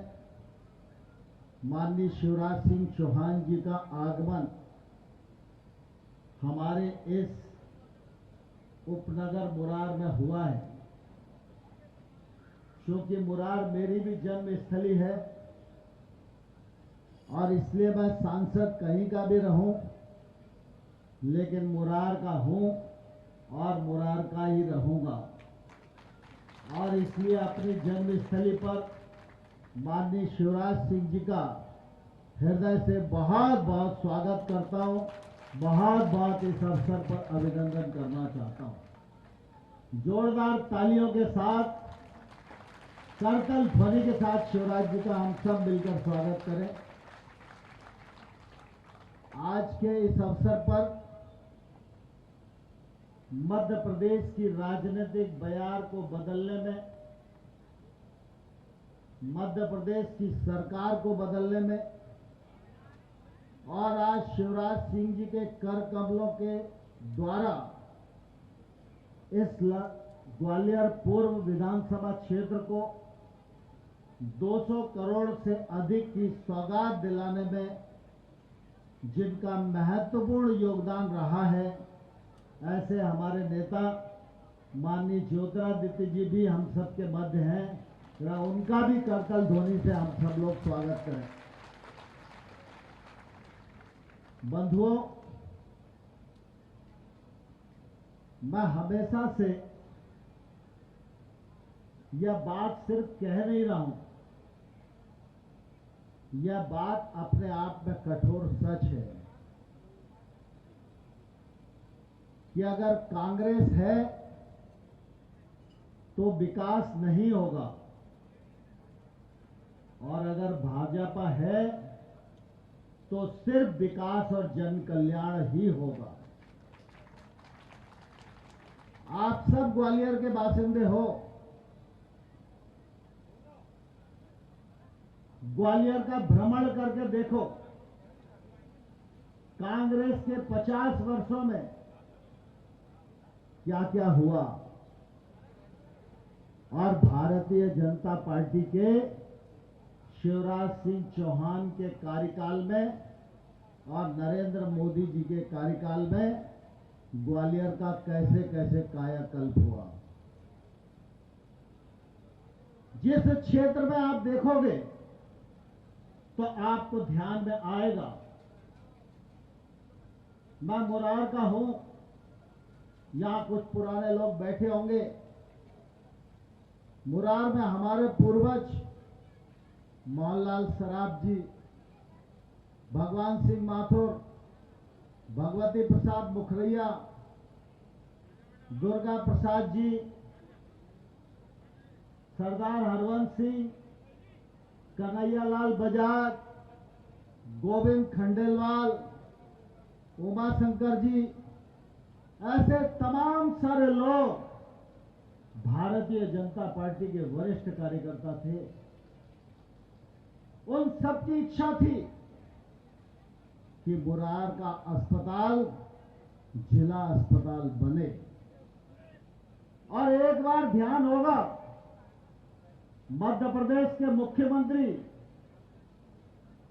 माननीय शिवराज सिंह चौहान जी का आगमन हमारे इस उपनगर मुरार में हुआ है। क्योंकि मुरार मेरी भी जन्म स्थली है और इसलिए मैं सांसद कहीं का भी रहूं, लेकिन मुरार का हूं और मुरार का ही रहूंगा। और इसलिए अपनी जन्मस्थली पर माननीय शिवराज सिंह जी का हृदय से बहुत बहुत स्वागत करता हूं, बहुत बहुत इस अवसर पर अभिनंदन करना चाहता हूं। जोरदार तालियों के साथ, करतल ध्वनि के साथ शिवराज जी का हम सब मिलकर स्वागत करें। आज के इस अवसर पर मध्य प्रदेश की राजनीतिक बयार को बदलने में, मध्य प्रदेश की सरकार को बदलने में और आज शिवराज सिंह जी के कर कमलों के द्वारा इस ग्वालियर पूर्व विधानसभा क्षेत्र को 200 करोड़ से अधिक की सौगात दिलाने में जिनका महत्वपूर्ण योगदान रहा है, ऐसे हमारे नेता माननीय ज्योतिरादित्य जी भी हम सबके मध्य हैं। उनका भी करतल ध्वनि से हम सब लोग स्वागत करें। बंधुओं, मैं हमेशा से यह बात सिर्फ कह नहीं रहा हूं, यह बात अपने आप में कठोर सच है कि अगर कांग्रेस है तो विकास नहीं होगा और अगर भाजपा है तो सिर्फ विकास और जन कल्याण ही होगा। आप सब ग्वालियर के बासिंदे हो। ग्वालियर का भ्रमण करके देखो, कांग्रेस के 50 वर्षों में क्या क्या हुआ और भारतीय जनता पार्टी के शिवराज सिंह चौहान के कार्यकाल में और नरेंद्र मोदी जी के कार्यकाल में ग्वालियर का कैसे कैसे कायाकल्प हुआ। जिस क्षेत्र में आप देखोगे तो आपको ध्यान में आएगा। मैं मुरार का हूं, यहां कुछ पुराने लोग बैठे होंगे। मुरार में हमारे पूर्वज मोहनलाल सराफ जी, भगवान सिंह माथुर, भगवती प्रसाद मुखरिया, दुर्गा प्रसाद जी, सरदार हरवंश सिंह, कन्हैयालाल बजाज, गोविंद खंडेलवाल, उमा शंकर जी, ऐसे तमाम सारे लोग भारतीय जनता पार्टी के वरिष्ठ कार्यकर्ता थे। उन सबकी इच्छा थी कि मुरार का अस्पताल जिला अस्पताल बने। और एक बार ध्यान होगा, मध्य प्रदेश के मुख्यमंत्री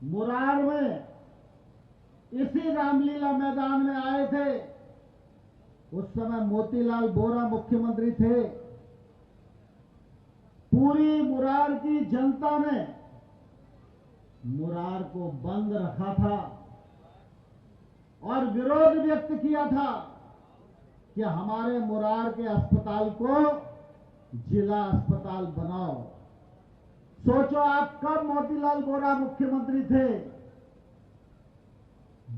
मुरार में इसी रामलीला मैदान में आए थे। उस समय मोतीलाल वोरा मुख्यमंत्री थे। पूरी मुरार की जनता ने मुरार को बंद रखा था और विरोध व्यक्त किया था कि हमारे मुरार के अस्पताल को जिला अस्पताल बनाओ। सोचो आप कब मोतीलाल वोरा मुख्यमंत्री थे।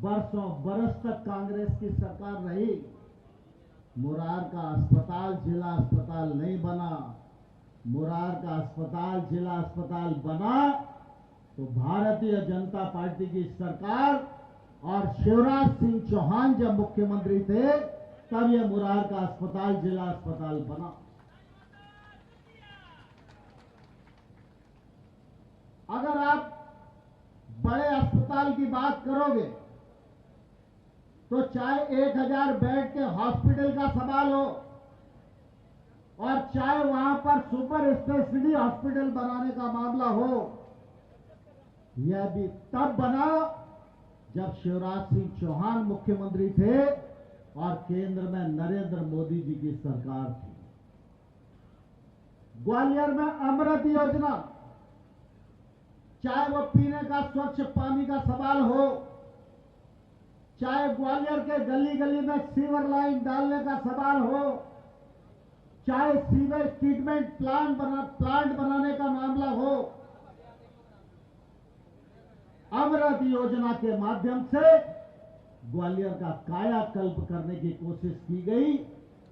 बरसों बरस तक कांग्रेस की सरकार रही, मुरार का अस्पताल जिला अस्पताल नहीं बना। मुरार का अस्पताल जिला अस्पताल बना तो भारतीय जनता पार्टी की सरकार और शिवराज सिंह चौहान जब मुख्यमंत्री थे तब यह मुरार का अस्पताल जिला अस्पताल बना। अगर आप बड़े अस्पताल की बात करोगे तो चाहे 1000 बेड के हॉस्पिटल का सवाल हो और चाहे वहां पर सुपर स्पेशलिटी हॉस्पिटल बनाने का मामला हो, यह भी तब बना जब शिवराज सिंह चौहान मुख्यमंत्री थे और केंद्र में नरेंद्र मोदी जी की सरकार थी। ग्वालियर में अमृत योजना, चाहे वो पीने का स्वच्छ पानी का सवाल हो, चाहे ग्वालियर के गली गली में सीवर लाइन डालने का सवाल हो, चाहे सीवेज ट्रीटमेंट प्लांट बनाने का मामला हो, अमृत योजना के माध्यम से ग्वालियर का कायाकल्प करने की कोशिश की गई।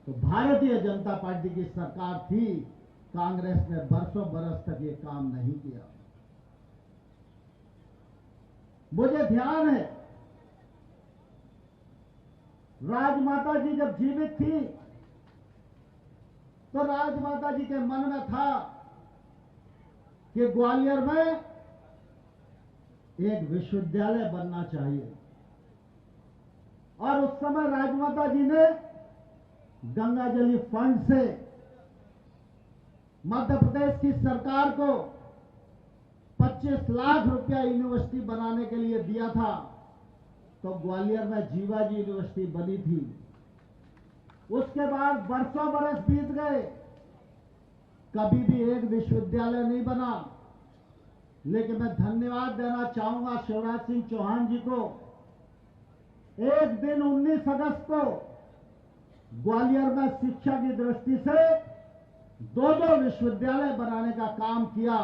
तो भारतीय जनता पार्टी की सरकार थी, कांग्रेस ने बरसों बरस तक ये काम नहीं किया। मुझे ध्यान है, राजमाता जी जब जीवित थी तो राजमाता जी के मन में था कि ग्वालियर में एक विश्वविद्यालय बनना चाहिए। और उस समय राजमाता जी ने गंगाजली फंड से मध्य प्रदेश की सरकार को 25 लाख रुपया यूनिवर्सिटी बनाने के लिए दिया था। तो ग्वालियर में जीवाजी यूनिवर्सिटी बनी थी। उसके बाद बरसों बरस बीत गए, कभी भी एक विश्वविद्यालय नहीं बना। लेकिन मैं धन्यवाद देना चाहूंगा शिवराज सिंह चौहान जी को। एक दिन 19 अगस्त को ग्वालियर में शिक्षा की दृष्टि से 2 विश्वविद्यालय बनाने का काम किया।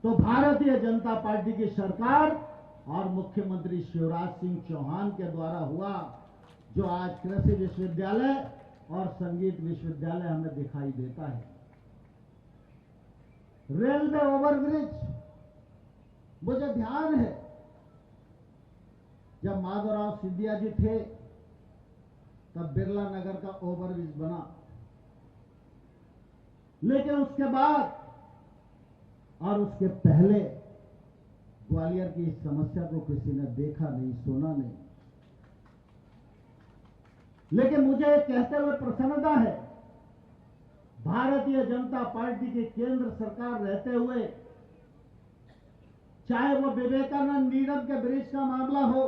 तो भारतीय जनता पार्टी की सरकार और मुख्यमंत्री शिवराज सिंह चौहान के द्वारा हुआ, जो आज कृषि विश्वविद्यालय और संगीत विश्वविद्यालय हमें दिखाई देता है। रेलवे ओवरब्रिज, मुझे ध्यान है जब माधवराव सिंधिया जी थे तब बिरला नगर का ओवरब्रिज बना। लेकिन उसके बाद और उसके पहले ग्वालियर की इस समस्या को किसी ने देखा नहीं, सुना नहीं। लेकिन मुझे कहते हुए प्रसन्नता है, भारतीय जनता पार्टी की केंद्र सरकार रहते हुए, चाहे वो विवेकानंद नीरम के ब्रिज का मामला हो,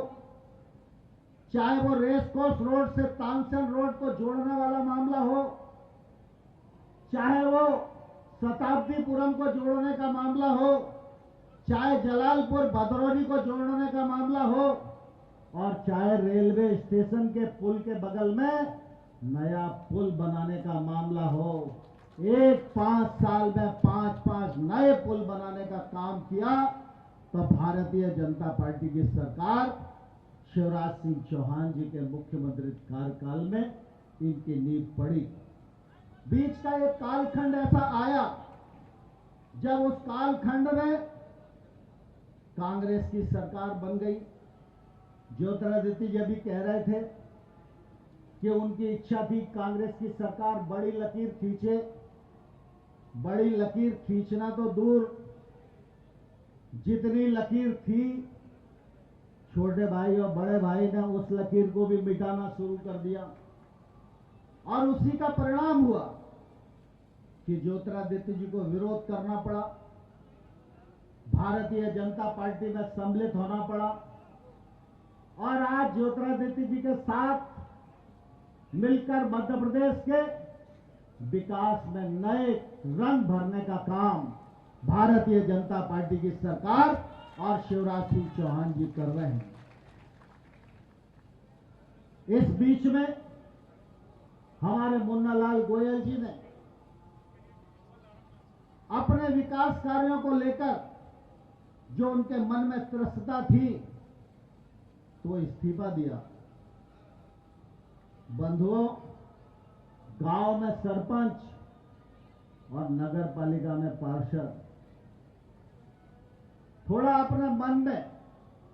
चाहे वो रेस कोर्स रोड से तानसेन रोड को जोड़ने वाला मामला हो, चाहे वो शताब्दीपुरम को जोड़ने का मामला हो, चाहे जलालपुर भदरौली को जोड़ने का मामला हो, और चाहे रेलवे स्टेशन के पुल के बगल में नया पुल बनाने का मामला हो। 5 साल में 5 नए पुल बनाने का काम किया। तो भारतीय जनता पार्टी की सरकार शिवराज सिंह चौहान जी के मुख्यमंत्री कार्यकाल में इनकी नींव पड़ी। बीच का एक कालखंड ऐसा आया जब उस कालखंड में कांग्रेस की सरकार बन गई। ज्योतिरादित्य जी अभी कह रहे थे कि उनकी इच्छा थी कांग्रेस की सरकार बड़ी लकीर खींचे। बड़ी लकीर खींचना तो दूर, जितनी लकीर थी छोटे भाई और बड़े भाई ने उस लकीर को भी मिटाना शुरू कर दिया और उसी का परिणाम हुआ कि ज्योतिरादित्य जी को विरोध करना पड़ा, भारतीय जनता पार्टी में सम्मिलित होना पड़ा और आज ज्योतिरादित्य जी के साथ मिलकर मध्य प्रदेश के विकास में नए रंग भरने का काम भारतीय जनता पार्टी की सरकार और शिवराज सिंह चौहान जी कर रहे हैं। इस बीच में हमारे मुन्नालाल गोयल जी ने अपने विकास कार्यों को लेकर जो उनके मन में त्रस्तता थी तो इस्तीफा दिया। बंधुओं, गांव में सरपंच और नगर पालिका में पार्षद, थोड़ा अपने मन में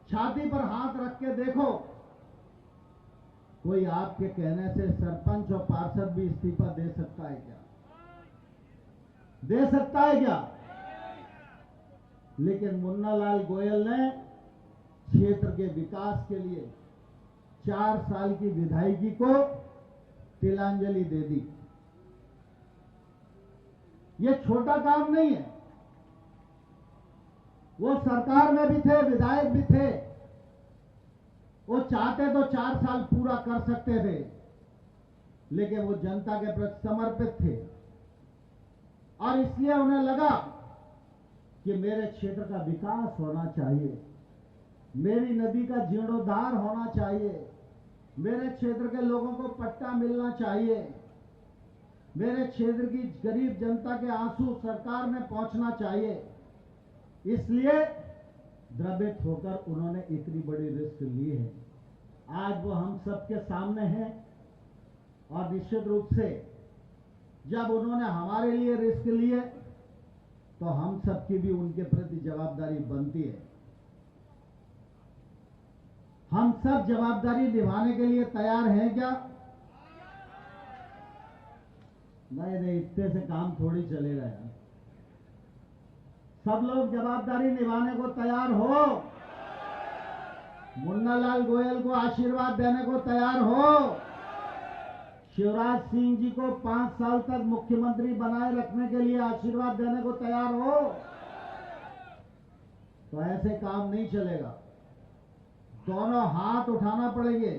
छाती पर हाथ रख के देखो, कोई आपके कहने से सरपंच और पार्षद भी इस्तीफा दे सकता है क्या? दे सकता है क्या? लेकिन मुन्नालाल गोयल ने क्षेत्र के विकास के लिए 4 साल की विधायकी को तिलांजलि दे दी। यह छोटा काम नहीं है। वो सरकार में भी थे, विधायक भी थे, वो चाहते तो 4 साल पूरा कर सकते थे, लेकिन वो जनता के प्रति समर्पित थे और इसलिए उन्हें लगा कि मेरे क्षेत्र का विकास होना चाहिए, मेरी नदी का जीर्णोद्धार होना चाहिए, मेरे क्षेत्र के लोगों को पट्टा मिलना चाहिए, मेरे क्षेत्र की गरीब जनता के आंसू सरकार में पहुंचना चाहिए। इसलिए द्रवित होकर उन्होंने इतनी बड़ी रिस्क ली है। आज वो हम सबके सामने हैं और निश्चित रूप से जब उन्होंने हमारे लिए रिस्क लिए तो हम सबकी भी उनके प्रति जवाबदारी बनती है। हम सब जवाबदारी निभाने के लिए तैयार हैं क्या? नहीं, इतने से काम थोड़ी चलेगा यार। सब लोग जवाबदारी निभाने को तैयार हो? मुन्नालाल गोयल को आशीर्वाद देने को तैयार हो? शिवराज सिंह जी को 5 साल तक मुख्यमंत्री बनाए रखने के लिए आशीर्वाद देने को तैयार हो? तो ऐसे काम नहीं चलेगा। दोनों हाथ उठाना पड़ेंगे,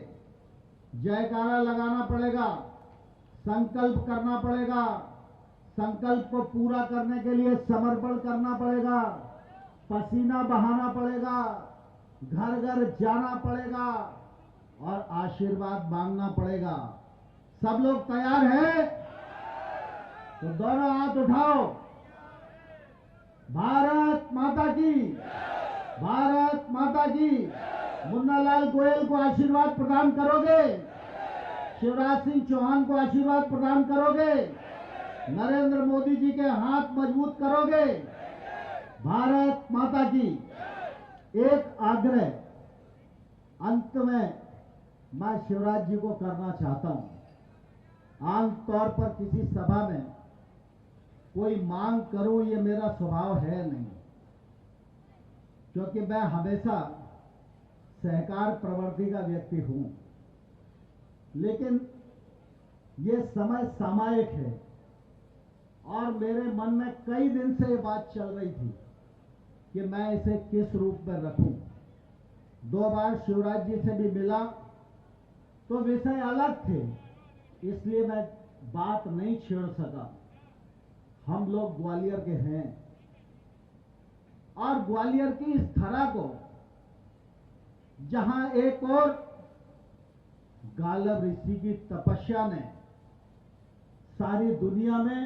जयकारा लगाना पड़ेगा, संकल्प करना पड़ेगा, संकल्प को पूरा करने के लिए समर्पण करना पड़ेगा, पसीना बहाना पड़ेगा, घर घर जाना पड़ेगा और आशीर्वाद मांगना पड़ेगा। सब लोग तैयार हैं? तो दोनों हाथ उठाओ। भारत माता की, भारत माता की। मुन्नालाल गोयल को आशीर्वाद प्रदान करोगे? शिवराज सिंह चौहान को आशीर्वाद प्रदान करोगे? नरेंद्र मोदी जी के हाथ मजबूत करोगे? भारत माता की। एक आग्रह अंत में मैं शिवराज जी को करना चाहता हूं। आम तौर पर किसी सभा में कोई मांग करूं ये मेरा स्वभाव है नहीं, क्योंकि मैं हमेशा सहकार प्रवृत्ति का व्यक्ति हूं। लेकिन ये समय सामयिक है और मेरे मन में कई दिन से ये बात चल रही थी कि मैं इसे किस रूप में रखूं। 2 बार शिवराज जी से भी मिला तो विषय अलग थे, इसलिए मैं बात नहीं छेड़ सका। हम लोग ग्वालियर के हैं और ग्वालियर की इस धरा को, जहां एक और गालब ऋषि की तपस्या ने सारी दुनिया में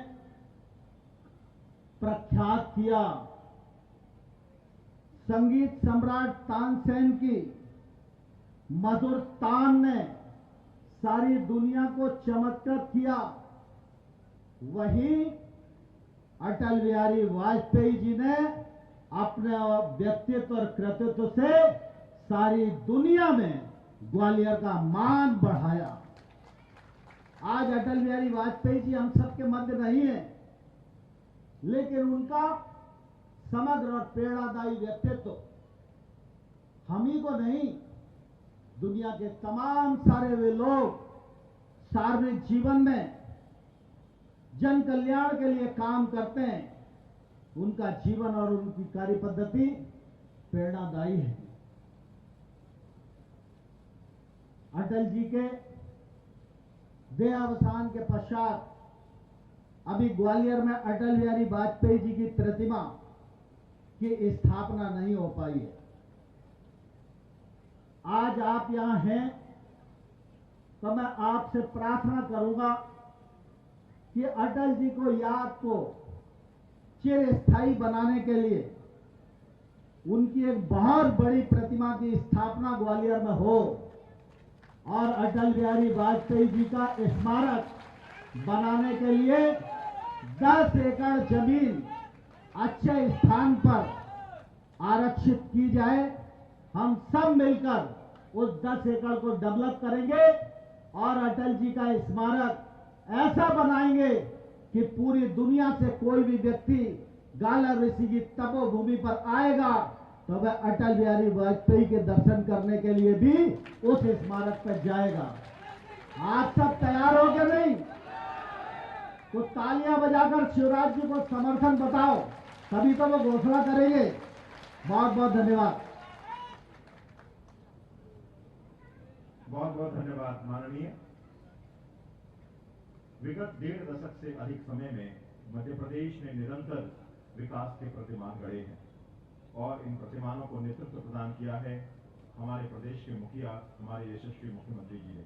प्रख्यात किया, संगीत सम्राट तानसेन की मधुर तान ने सारी दुनिया को चमत्कृत किया, वहीं अटल बिहारी वाजपेयी जी ने अपने व्यक्तित्व और कृतित्व से सारी दुनिया में ग्वालियर का मान बढ़ाया। आज अटल बिहारी वाजपेयी जी हम सबके मध्य नहीं है, लेकिन उनका समग्र और प्रेरणादायी व्यक्तित्व हम ही को नहीं, दुनिया के तमाम सारे वे लोग सार्वजनिक जीवन में जन कल्याण के लिए काम करते हैं, उनका जीवन और उनकी कार्य पद्धति प्रेरणादायी है। अटल जी के देहावसान के पश्चात अभी ग्वालियर में अटल बिहारी वाजपेयी जी की प्रतिमा की स्थापना नहीं हो पाई है। आज आप यहां हैं तो मैं आपसे प्रार्थना करूंगा कि अटल जी को याद को चिरस्थायी बनाने के लिए उनकी एक बहुत बड़ी प्रतिमा की स्थापना ग्वालियर में हो और अटल बिहारी वाजपेयी जी का स्मारक बनाने के लिए 10 एकड़ जमीन अच्छे स्थान पर आरक्षित की जाए। हम सब मिलकर उस 10 एकड़ को डेवलप करेंगे और अटल जी का स्मारक ऐसा बनाएंगे कि पूरी दुनिया से कोई भी व्यक्ति गाला ऋषि की तपोभूमि पर आएगा तो वह अटल बिहारी वाजपेयी के दर्शन करने के लिए भी उस स्मारक पर जाएगा। आप सब तैयार हो क्या नहीं? तो तालियां बजाकर शिवराज जी को समर्थन बताओ, तभी तो वो घोषणा करेंगे। बहुत बहुत धन्यवाद। बहुत बहुत धन्यवाद माननीय। विगत 1.5 दशक से अधिक समय में मध्य प्रदेश ने निरंतर विकास के प्रतिमान गढ़े हैं और इन प्रतिमानों को नेतृत्व प्रदान किया है हमारे प्रदेश के मुखिया, हमारे यशस्वी मुख्यमंत्री जी ने।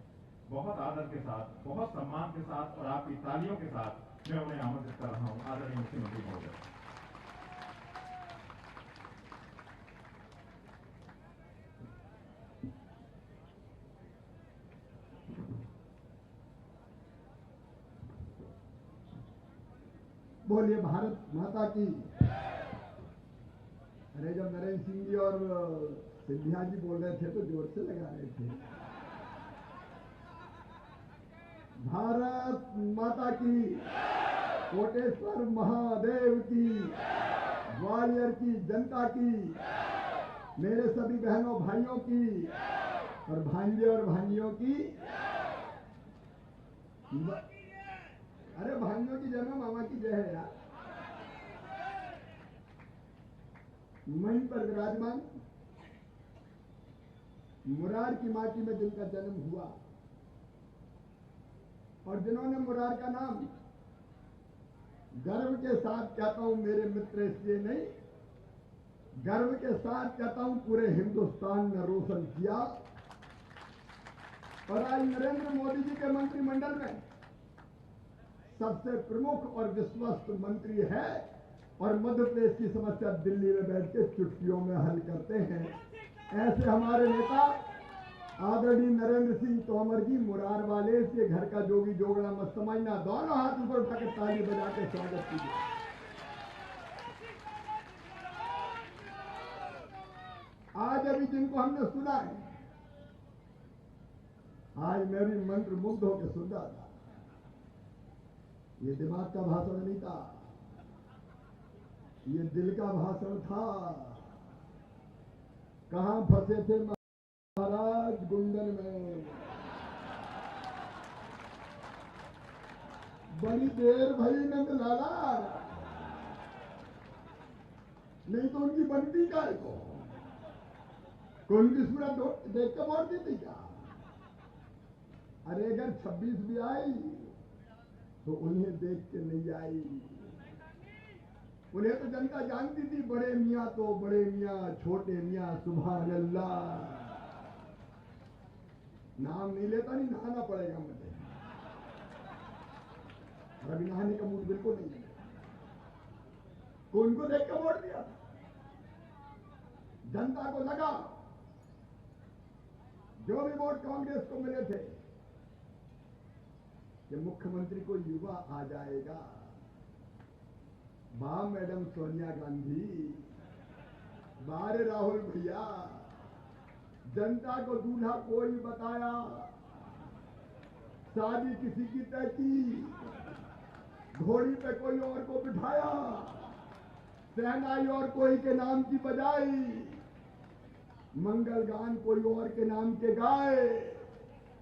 बहुत आदर के साथ, बहुत सम्मान के साथ और आपकी तालियों के साथ मैं उन्हें आमंत्रित कर रहा हूं। आदरणीय मुख्यमंत्री महोदय। बोलिए भारत माता की। अरे जब नरेंद्र सिंह जी और सिंधिया जी बोल रहे थे तो जोर से लगा रहे थे। भारत माता की, कोटेश्वर महादेव की, ग्वालियर की जनता की, मेरे सभी बहनों भाइयों की और भांजे और भांजियों की। अरे भाइयों की जय, मामा की जय है यार। वहीं पर विराजमान मुरार की माटी में जिनका जन्म हुआ और जिन्होंने मुरार का नाम गर्व के साथ कहता हूं मेरे मित्र, इसलिए नहीं, गर्व के साथ कहता हूं पूरे हिंदुस्तान में रोशन किया। और आज नरेंद्र मोदी जी के मंत्रिमंडल में सबसे प्रमुख और विश्वस्त मंत्री है और मध्य प्रदेश की समस्या दिल्ली में बैठ के चुटकियों में हल करते हैं। ऐसे हमारे नेता आदरणीय नरेंद्र सिंह तोमर जी मुरार वाले से घर का जोगी जोगड़ा मत समझना, दोनों हाथ ऊपर उठाकर ताली बजा के स्वागत कीजिए। आज अभी जिनको हमने सुना है, आज मैं भी मंत्र मुग्ध होकर सुन रहा था। ये दिमाग का भाषण नहीं था, ये दिल का भाषण था। कहां फंसे थे महाराज? गुंडन में। बड़ी देर भई नंद लाला, नहीं तो उनकी बनती काय को उनकी सूरत देख के वोट देती क्या? अरे अगर 26 भी आई तो उन्हें देख के नहीं आई। उन्हें तो जनता जानती थी, बड़े मियाँ तो बड़े मियाँ, छोटे मियाँ सुभान अल्लाह। नाम नहीं लेता, नहीं नहाना पड़ेगा मुझे। अभी नहाने का मूड बिल्कुल नहीं है। उनको देख के वोट दिया था। जनता को लगा जो भी वोट कांग्रेस को मिले थे कि मुख्यमंत्री को युवा आ जाएगा। वाह मैडम सोनिया गांधी, बारे राहुल भैया, जनता को दूल्हा कोई बताया, शादी किसी की तय की, घोड़ी पे कोई और को बिठाया, सहनाई और कोई के नाम की बजाई, मंगल गान कोई और के नाम के गाए,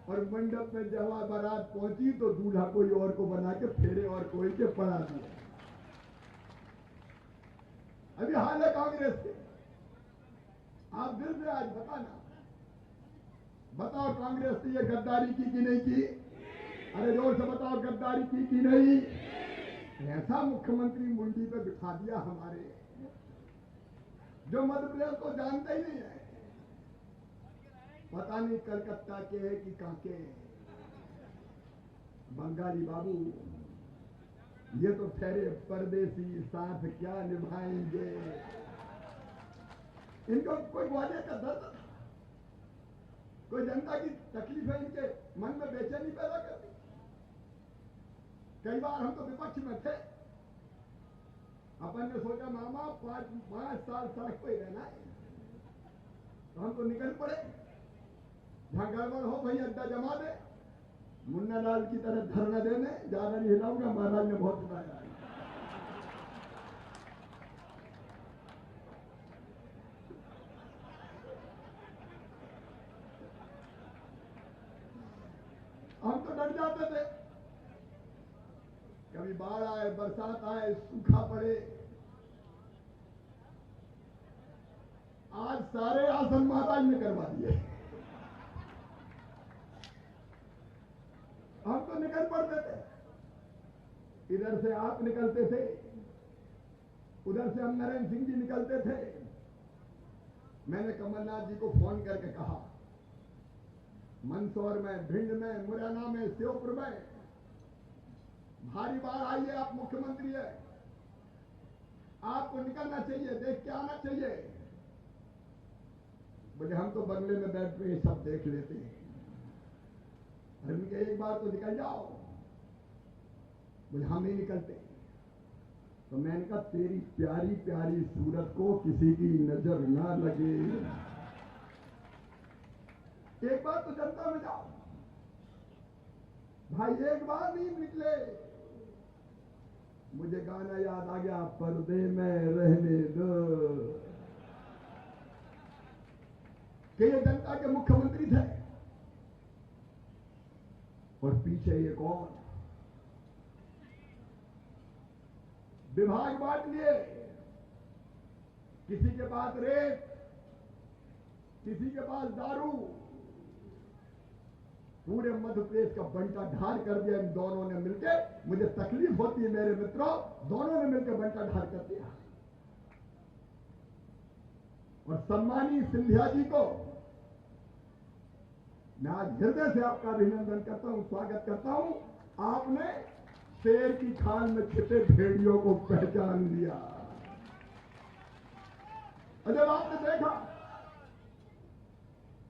और मंडप में जब बारात पहुंची तो दूल्हा कोई और को बना के फेरे और कोई के पड़ा दिया। अभी हाल है कांग्रेस के। आप दिल से आज बताओ कांग्रेस ने ये गद्दारी की कि नहीं की? अरे जोर से बताओ, गद्दारी की कि नहीं? ऐसा मुख्यमंत्री मुंडी पे बिठा दिया हमारे, जो मध्य प्रदेश को जानते ही नहीं है। पता नहीं कलकत्ता के है कि कहां के। बंगाली बाबू ये तो ठहरे परदेसी, साथ क्या निभाएंगे। इनको कोई ग्वालियर का दर्द था, कोई जनता की तकलीफें इनके मन में बेचैनी पैदा करती। कई बार हम तो विपक्ष में थे, अपन ने सोचा मामा 5 साल सड़क पे ही रहना है, तो हम तो निकल पड़े। जहां गड़बड़ हो भाई अड्डा जमा दे, मुन्ना लाल की तरह धरना देने, ज्यादा नहीं हिलाऊंगा, महाराज ने बहुत बताया। हम तो डर जाते थे, कभी बाढ़ आए, बरसात आए, सूखा पड़े। आज सारे आसन महाराज ने करवा दिए। हम तो निकल पड़ते थे, इधर से आप निकलते थे, उधर से हम नरेंद्र सिंह जी निकलते थे। मैंने कमलनाथ जी को फोन करके कहा, मंदसौर में, भिंड में, मुरैना में, श्योपुर में भारी बाढ़ आई है, आप मुख्यमंत्री है, आपको निकलना चाहिए, देख के आना चाहिए। बोले हम तो बंगले में बैठ के सब देख लेते हैं। उनके एक बार तो निकल जाओ। बोले हम नहीं निकलते। तो मैंने कहा तेरी प्यारी प्यारी सूरत को किसी की नजर ना लगे, एक बार तो जनता में जाओ भाई, एक बार नहीं निकले। मुझे गाना याद आ गया, पर्दे में रहने दो, कि ये जनता के मुख्यमंत्री थे और पीछे ये कौन, विभाग बांट लिए, किसी के पास रेत, किसी के पास दारू, पूरे मध्य प्रदेश का बंटा ढार कर दिया इन दोनों ने मिलकर। मुझे तकलीफ होती है मेरे मित्रों, दोनों ने मिलकर बंटा ढार कर दिया। और सम्मानी सिंधिया जी को मैं आज हृदय से आपका अभिनंदन करता हूं, स्वागत करता हूं। आपने शेर की खाल में छिपे भेड़ियों को पहचान लिया। और जब आपने देखा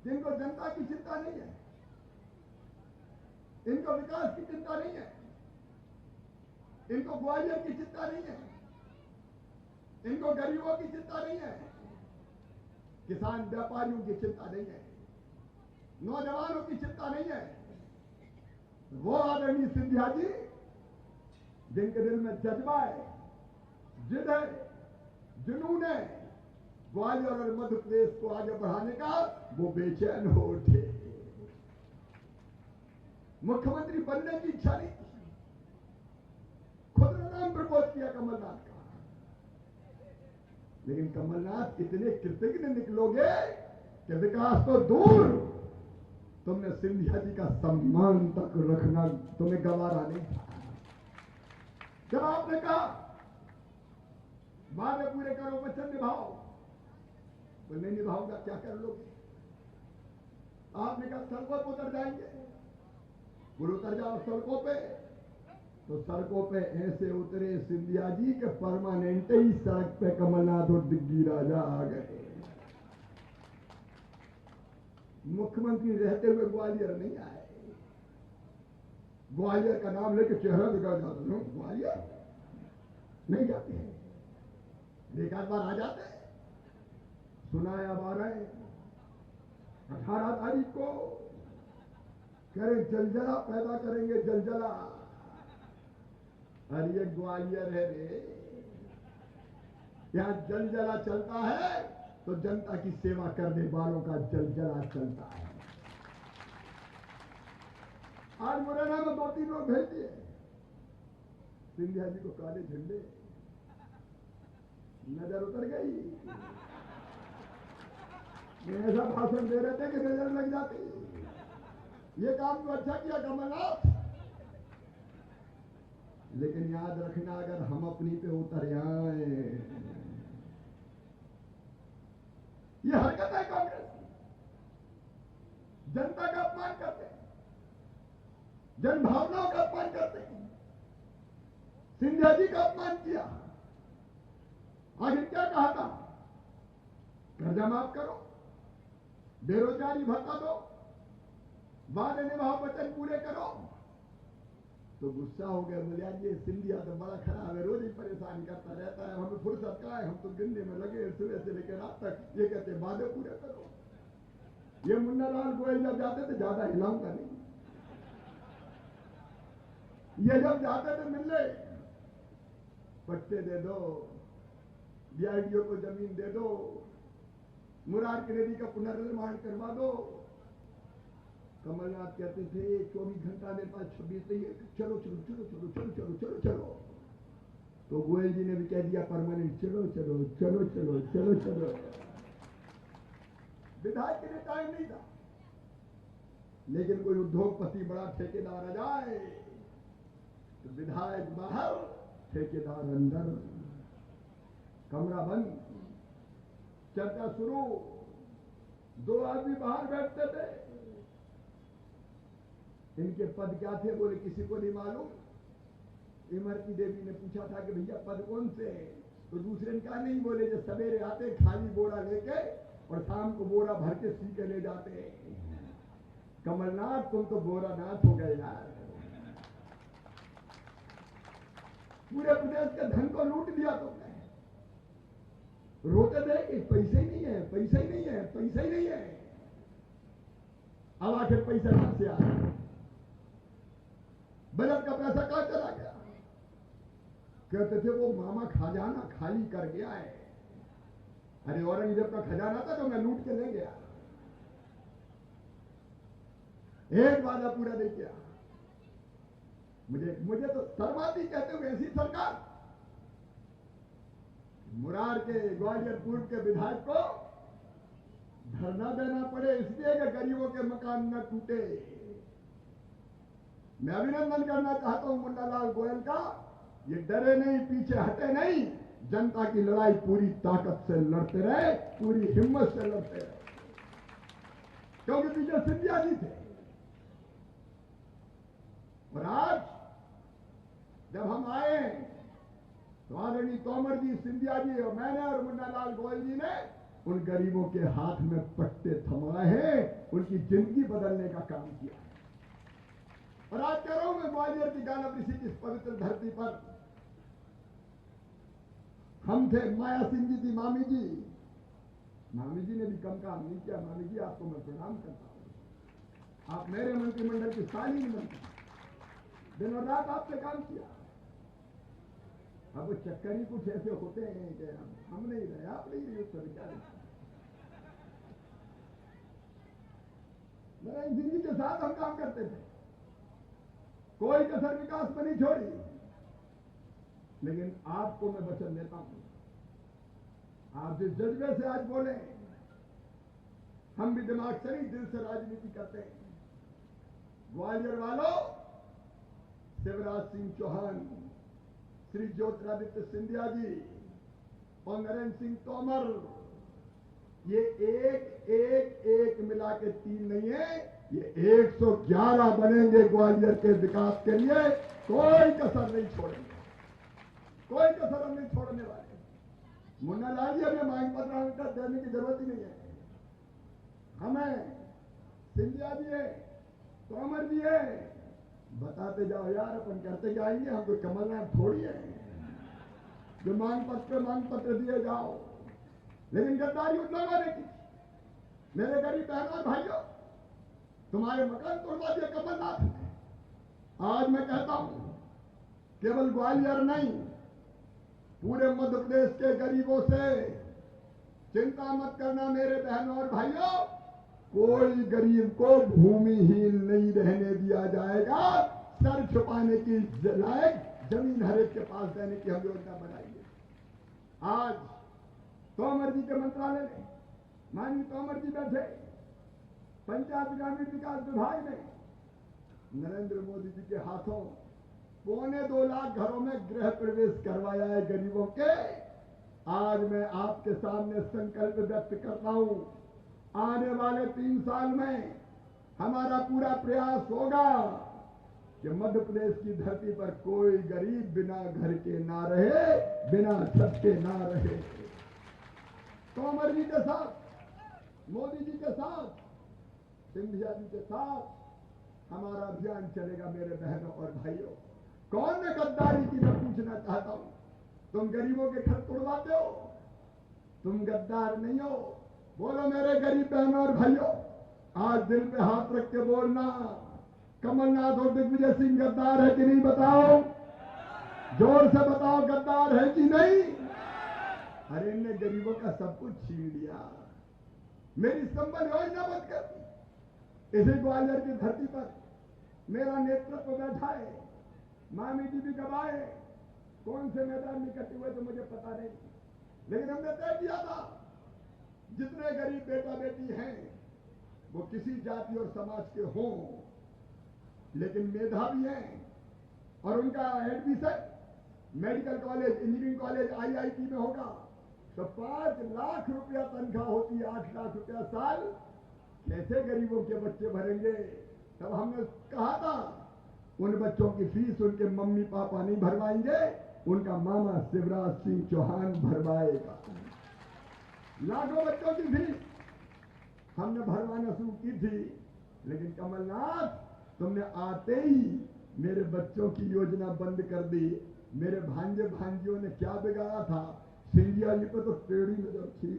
जिनको जनता की चिंता नहीं है, इनको विकास की चिंता नहीं है, इनको ग्वालियर की चिंता नहीं है, इनको गरीबों की चिंता नहीं है, किसान व्यापारियों की चिंता नहीं है, नौजवानों की चिंता नहीं है, वो आदरणीय सिंधिया जी जिनके दिल में जज्बा है, जिद है, जुनून है ग्वालियर और मध्य प्रदेश को आगे बढ़ाने का, वो बेचैन हो उठे। मुख्यमंत्री बनने की इच्छा नहीं थी, खुद ने नाम प्रपोज किया कमलनाथ का, लेकिन कमलनाथ इतने कृतज्ञ निकलोगे कि विकास तो दूर, तुमने सिंधिया जी का सम्मान तक रखना तुम्हें गवारा नहीं था। जब आपने कहा वादे पूरे करो, वचन निभाओ, तो नहीं निभाऊंगा, क्या कर लोगे? आपने कहा सड़कों पर उतर जाएंगे, बोलो उतर जाओ सड़कों पे, तो सड़कों पे ऐसे उतरे सिंधिया जी के परमानेंट ही सड़क पे कमलनाथ और दिग्गी राजा आ गए। मुख्यमंत्री रहते हुए ग्वालियर नहीं आए। ग्वालियर का नाम लेके चेहरा बिगड़ जाता है। ग्वालियर नहीं जाते हैं, एक आध बार आ जाते हैं। सुना है अब आ रहे हैं 18 तारीख को, करें जलजला पैदा करेंगे, जलजला। अरे ये ग्वालियर है रे, यहां जलजला चलता है तो जनता की सेवा करने वालों का जलजला चलता है। आज मुरैना में 2-3 लोग भेज दिए सिंधिया जी को काले झंडे, नजर उतर गई। ऐसा भाषण दे रहे थे कि नजर लग जाती। ये काम तो अच्छा किया कमलनाथ, लेकिन याद रखना अगर हम अपनी पे उतर आए, ये हरकत है कांग्रेस की। जनता का अपमान करते हैं, जन भावनाओं का अपमान करते हैं। सिंधिया जी का अपमान किया। आखिर क्या कहा था? कर्जा माफ करो, बेरोजगारी भत्ता दो, वादे निभाओ, वचन पूरे करो। तो गुस्सा हो गया, बोले यार ये सिंधिया तो बड़ा खराब है, रोज ही परेशान करता रहता है, हमें फुर्सत का है, हम तो गिनने में लगे सुबह से लेकर रात तक। ये कहते वादे पूरे करो। ये मुन्ना लाल गोयल जब जाते थे ज्यादा हिलाऊंगा नहीं, ये जब जाते थे मिलने, पट्टे दे दो, बीआईडीओ को जमीन दे दो, मुरार की नदी का पुनर्निर्माण करवा दो। कमलनाथ कहते थे 24 घंटा मेरे पास 26 नहीं है, चलो चलो चलो चलो चलो चलो चलो चलो। तो गोयल जी ने भी कह दिया परमानेंट, चलो चलो चलो चलो चलो चलो। विधायक के लिए टाइम नहीं था, लेकिन कोई उद्योगपति बड़ा ठेकेदार आ जाए तो विधायक बाहर, ठेकेदार अंदर, कमरा बंद, चर्चा शुरू। 2 आदमी बाहर बैठते थे। इनके पद क्या थे? बोले किसी को नहीं मालूम। इमरती देवी ने पूछा था कि भैया पद कौन से हैं? तो दूसरे ने कहा नहीं, बोले जो सवेरे आते खाली बोरा लेके और शाम को बोरा भर के सी के ले जाते हैं। कमलनाथ तुम तो बोरा नाथ हो गए यार, पूरे प्रदेश के धन को लूट लिया तुमने। रोते थे कि पैसे ही नहीं है, पैसे ही नहीं है, पैसे ही नहीं है। अब आखिर पैसा कहां से आ रहा? बजट का पैसा कहां चला गया? कहते थे वो मामा खजाना खाली कर गया है। अरे औरंगजेब का खजाना था जो मैं लूट के ले गया, एक वादा पूरा नहीं किया। मुझे तो शर्माती कहते हुए ऐसी सरकार। मुरार के ग्वालियर पूर्व के विधायक को धरना देना पड़े इसलिए कि गरीबों के मकान न टूटे। मैं अभिनंदन करना चाहता हूं मुन्ना लाल गोयल का। ये डरे नहीं, पीछे हटे नहीं, जनता की लड़ाई पूरी ताकत से लड़ते रहे, पूरी हिम्मत से लड़ते रहे, क्योंकि पीछे सिंधिया जी थे। और आज जब हम आए तो आदरणीय तोमर जी, सिंधिया जी और मैंने और मुन्ना लाल गोयल जी ने उन गरीबों के हाथ में पट्टे थमाए हैं, उनकी जिंदगी बदलने का काम किया है। और आज कह रहा हूं मैं, ग्वालियर की गानव ऋषि की इस पवित्र धरती पर हम थे। माया सिंह जी थी, मामी जी। मामी जी ने भी कम काम नहीं किया। मामी जी आपको मैं प्रणाम करता हूं, आप मेरे मंत्रिमंडल की शालीन मंत्री, दिन और रात आपने काम किया। अब वो चक्कर ही कुछ ऐसे होते हैं कि हम नहीं रहे, आप नहीं रहे, उसका विचार मेरा जिंदगी के साथ हम काम करते थे, कोई कसर विकास में नहीं छोड़ी। लेकिन आपको मैं वचन देता हूं, आप जिस जज्बे से आज बोले, हम भी दिमाग से नहीं दिल से राजनीति करते हैं। ग्वालियर वालों, शिवराज सिंह चौहान, श्री ज्योतिरादित्य सिंधिया जी और नरेंद्र सिंह तोमर, ये एक मिला के 3 नहीं है, ये 111 बनेंगे ग्वालियर के विकास के लिए। कोई कसर नहीं छोड़ेंगे, कोई कसर हम नहीं छोड़ने वाले। मुन्ना लाल जी, अभी मांग पत्र देने की जरूरत ही नहीं है। हमें सिंधिया जी है, तोमर जी है, बताते जाओ यार, अपन करते जाएंगे, हम कोई कमलनाथ थोड़ी है जो मांग पत्र दिए जाओ। लेकिन गद्दारी उन लोगों ने की। मेरे गरीब बहनों और भाइयों, तुम्हारे मकान तोड़वा दिया कमलनाथ ने। आज मैं कहता हूं, केवल ग्वालियर नहीं, पूरे मध्य प्रदेश के गरीबों से चिंता मत करना मेरे बहनों और भाइयों, कोई गरीब को भूमिहीन नहीं रहने दिया जाएगा। सर छुपाने की लायक जमीन हर एक के पास देने की हम योजना बनाएंगे। आज तोमर जी के मंत्रालय में माननीय तोमर जी बैठे, पंचायत ग्रामीण विकास विभाग ने नरेंद्र मोदी जी के हाथों 2.25 लाख घरों में गृह प्रवेश करवाया है गरीबों के। आज मैं आपके सामने संकल्प व्यक्त करता हूं, आने वाले 3 साल में हमारा पूरा प्रयास होगा कि मध्य प्रदेश की धरती पर कोई गरीब बिना घर के ना रहे, बिना छत के ना रहे। तोमर जी के साथ, मोदी जी के साथ, सिंधिया जी के साथ हमारा अभियान चलेगा मेरे बहनों और भाइयों। कौन ने गद्दारी की, मैं पूछना चाहता हूं। तुम गरीबों के घर तोड़वाते हो, तुम गद्दार नहीं हो। बोलो मेरे गरीब बहनों और भाइयों, आज दिल पे हाथ रख के बोलना, कमलनाथ और दिग्विजय सिंह गद्दार है कि नहीं बताओ, जोर से बताओ, गद्दार है कि नहीं। अरे इनने गरीबों का सब कुछ छीन लिया, मेरी संबल योजना बंद कर दी। इसी ग्वालियर की धरती पर मेरा नेतृत्व बैठा है, मामी जी भी गवाए, कौन से मैदान में इकट्ठे हुए तो मुझे पता नहीं, लेकिन हमने तय किया था जितने गरीब बेटा बेटी हैं वो किसी जाति और समाज के हों, लेकिन मेधावी हैं और उनका admission medical college, engineering college, IIT में होगा तो 5 लाख रुपया तनख्वाह होती है, 8 लाख रुपया साल। कैसे गरीबों के बच्चे भरेंगे? तब हमने कहा था उन बच्चों की फीस उनके मम्मी पापा नहीं भरवाएंगे, उनका मामा शिवराज सिंह चौहान भरवाएगा। लाखों बच्चों की फीस हमने भरवाना शुरू की थी, लेकिन कमलनाथ तुमने आते ही मेरे बच्चों की योजना बंद कर दी। मेरे भांजे भांजियों ने क्या बिगाड़ा था? सिंधिया जी पे तो टेढ़ी नजर थी,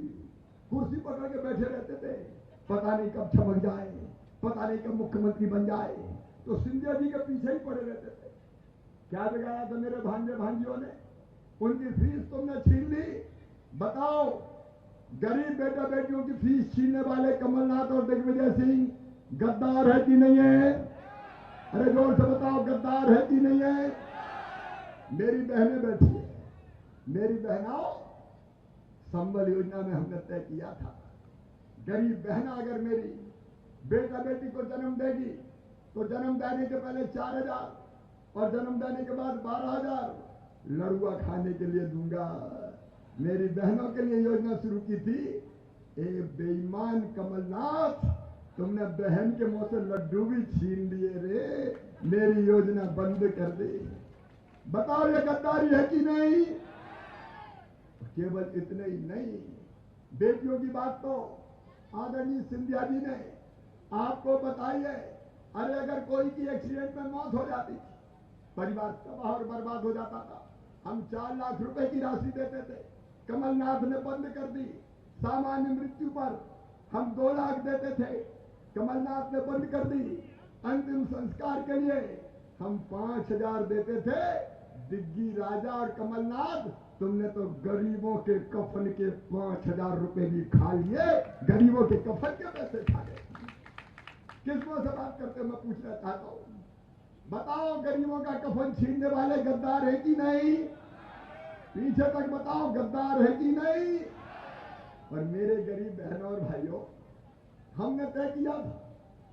कुर्सी पकड़ के बैठे रहते थे, पता नहीं कब चमक जाए, पता नहीं कब मुख्यमंत्री बन जाए, तो सिंधिया जी के पीछे ही पड़े रहते थे। क्या बिगाड़ा था मेरे भांजे भांजियों ने? उनकी फीस तुमने छीन ली। बताओ, गरीब बेटा बेटियों की फीस छीनने वाले कमलनाथ और दिग्विजय सिंह गद्दार है कि नहीं है? अरे जोर से बताओ, गद्दार है कि नहीं है? मेरी बहनें बैठी है, मेरी बहनों, संबल योजना में हमने तय किया था, गरीब बहना अगर मेरी बेटा बेटी को जन्म देगी तो जन्म देने के पहले 4,000 और जन्म देने के बाद 12,000 लड़ुआ खाने के लिए दूंगा। मेरी बहनों के लिए योजना शुरू की थी। ए बेईमान कमलनाथ, तुमने बहन के मुंह से लड्डू भी छीन लिए रे, मेरी योजना बंद कर दी। बताओ ये गद्दारी है कि नहीं? केवल इतने ही नहीं, बेटियों की बात तो आदरणीय सिंधिया जी ने आपको बताई है। अरे अगर कोई की एक्सीडेंट में मौत हो जाती, परिवार तबाह और बर्बाद हो जाता था, हम 4 लाख रुपए की राशि देते थे, कमलनाथ ने बंद कर दी। सामान्य मृत्यु पर हम 2 लाख देते थे, कमलनाथ ने बंद कर दी। अंतिम संस्कार के लिए हम 5,000 देते थे। दिग्गी राजा और कमलनाथ, तुमने तो गरीबों के कफन के 5,000 रुपए भी खा लिए, गरीबों के कफन के पैसे खा गए। किसको से बात करते मैं पूछना चाहता हूं, बताओ गरीबों का कफन छीनने वाले गद्दार है कि नहीं? पीछे तक बताओ, गद्दार है कि नहीं? और मेरे गरीब बहनों और भाइयों, हमने तय किया था,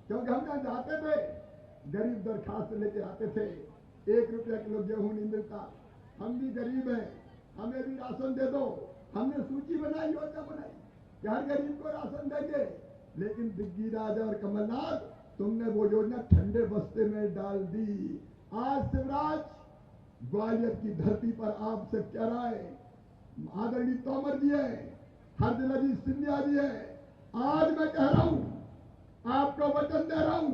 क्योंकि हम जहां जाते थे गरीब दरखास्त लेके आते थे, 1 रुपया किलो गेहूं नहीं मिलता, हम भी गरीब हैं, हमें भी राशन दे दो। हमने सूची बनाई, योजना बनाई कि हर गरीब को राशन देंगे। लेकिन दिग्गी राजा और कमलनाथ, तुमने वो योजना ठंडे बस्ते में डाल दी। आज शिवराज ग्वालियर की धरती पर आपसे कह रहा है, आदरणीय तोमर जी है, हरदिल अजीज सिंधिया जी है, आज मैं कह रहा हूं आपको वचन दे रहा हूं,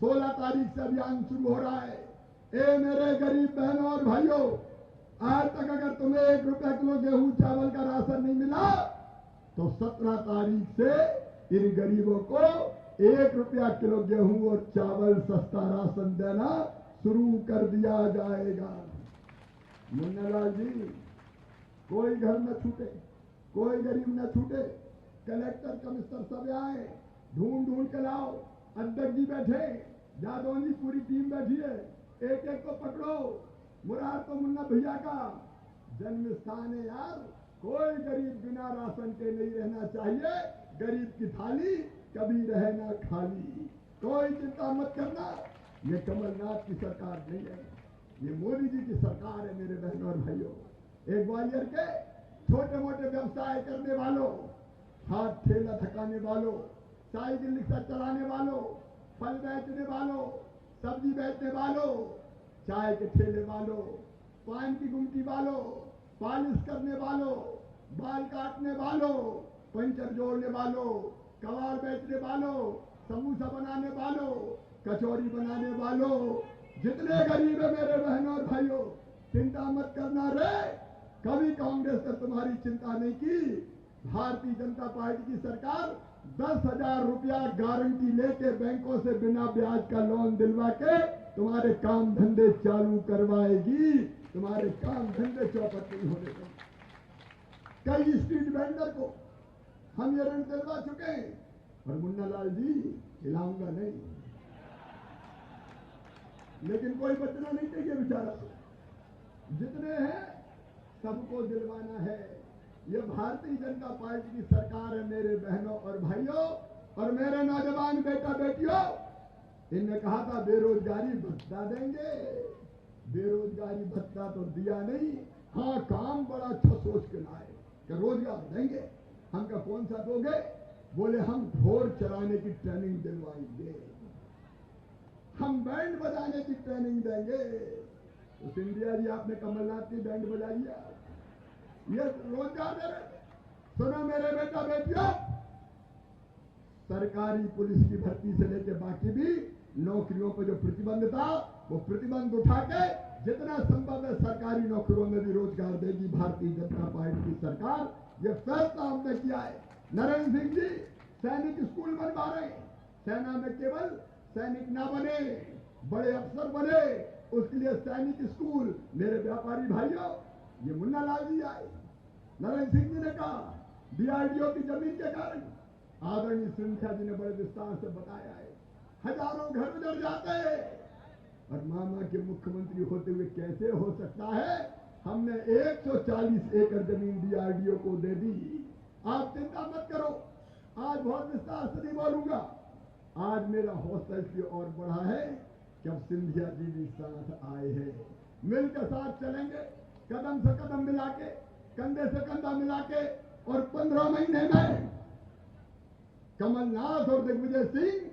16 तारीख से अभियान शुरू हो रहा है। ए मेरे गरीब बहनों और भाइयों, आज तक अगर तुम्हें 1 रुपया किलो गेहूं चावल का राशन नहीं मिला तो 17 तारीख से इन गरीबों को 1 रुपया किलो गेहूं और चावल सस्ता राशन देना शुरू कर दिया जाएगा। मुन्नालाल जी, कोई घर न छूटे, कोई गरीब न छूटे। कलेक्टर कमिश्नर सब आए, ढूंढ ढूंढ के लाओ। अध्यक्ष जी बैठे, जादव जी पूरी टीम बैठी है, एक एक को पकड़ो। मुरार तो मुन्ना भैया का जन्म स्थान है यार। कोई गरीब बिना राशन के नहीं रहना चाहिए। गरीब की थाली कभी रहे ना खाली। कोई चिंता मत करना, ये कमलनाथ की सरकार नहीं है, ये मोदी जी की सरकार है। मेरे बहनों और भाइयों, एक ग्वालियर के छोटे मोटे व्यवसाय करने वालों, हाथ ठेला थकाने वालों, साइकिल रिक्शा चलाने वालों, फल बेचने वालों, सब्जी बेचने वालों, चाय के ठेले वालों, पान की गुमटी वालों, पॉलिश करने वालों, बाल काटने वालों, पंचर जोड़ने वालों, कबाड़ बेचने वालों, समोसा बनाने वालों, कचौरी बनाने वालों, जितने गरीब है मेरे बहनों और भाइयों, चिंता मत करना रे। कभी कांग्रेस ने तुम्हारी चिंता नहीं की। भारतीय जनता पार्टी की सरकार 10,000 रुपया गारंटी लेके बैंकों से बिना ब्याज का लोन दिलवा के तुम्हारे काम धंधे चालू करवाएगी। तुम्हारे काम धंधे चौपट नहीं होने देंगे। कई स्ट्रीट वेंडर को हम ये ऋण दिलवा चुके हैं, और मुन्नालाल जी हिलाऊंगा नहीं, लेकिन कोई बचना नहीं चाहिए बेचारा। जितने हैं सबको दिलवाना है। ये भारतीय जनता पार्टी की सरकार है मेरे बहनों और भाइयों। और मेरे नौजवान बेटा बेटियों, इनने कहा था बेरोजगारी भत्ता देंगे। बेरोजगारी भत्ता तो दिया नहीं, हाँ काम बड़ा अच्छा सोच के लाए कि रोजगार देंगे। हम का कौन सा दोगे? बोले हम ढोर चलाने की ट्रेनिंग दिलवाएंगे, हम बैंड बजाने की ट्रेनिंग देंगे। तो सिंधिया जी, आपने कमलनाथ की बैंड बजाई है, ये रोजगार दे रहे। सुनो मेरे बेटा बेटियों, सरकारी पुलिस की भर्ती से लेकर बाकी भी नौकरियों पर जो प्रतिबंध था, वो प्रतिबंध उठा के जितना संभव है सरकारी नौकरियों में भी रोजगार देगी भारतीय जनता पार्टी की सरकार। ये फैसला हमने किया है। नरेंद्र सिंह जी सैनिक स्कूल बनवा रहे हैं। सेना में केवल सैनिक ना बने, बड़े अफसर बने, उसके लिए सैनिक स्कूल। मेरे व्यापारी भाइयों, ये मुन्नालाल जी आए, नरेंद्र सिंह जी ने कहा डीआरडीओ की जमीन के कारण आदरणीय सिंधिया जी ने बड़े विस्तार से बताया है, हजारों घर उजड़ जाते हैं। और मामा के मुख्यमंत्री होते हुए कैसे हो सकता है? हमने 140 एकड़ जमीन डीआरडीओ को दे दी। आप चिंता मत करो, आज बहुत विस्तार से नहीं बोलूंगा। आज मेरा हौसला इसलिए और बढ़ा है कि अब सिंधिया जी भी साथ आए हैं। मिलकर साथ चलेंगे, कदम से कदम मिला के, कंधे से कंधा मिला के, और 15 महीने में कमलनाथ और दिग्विजय सिंह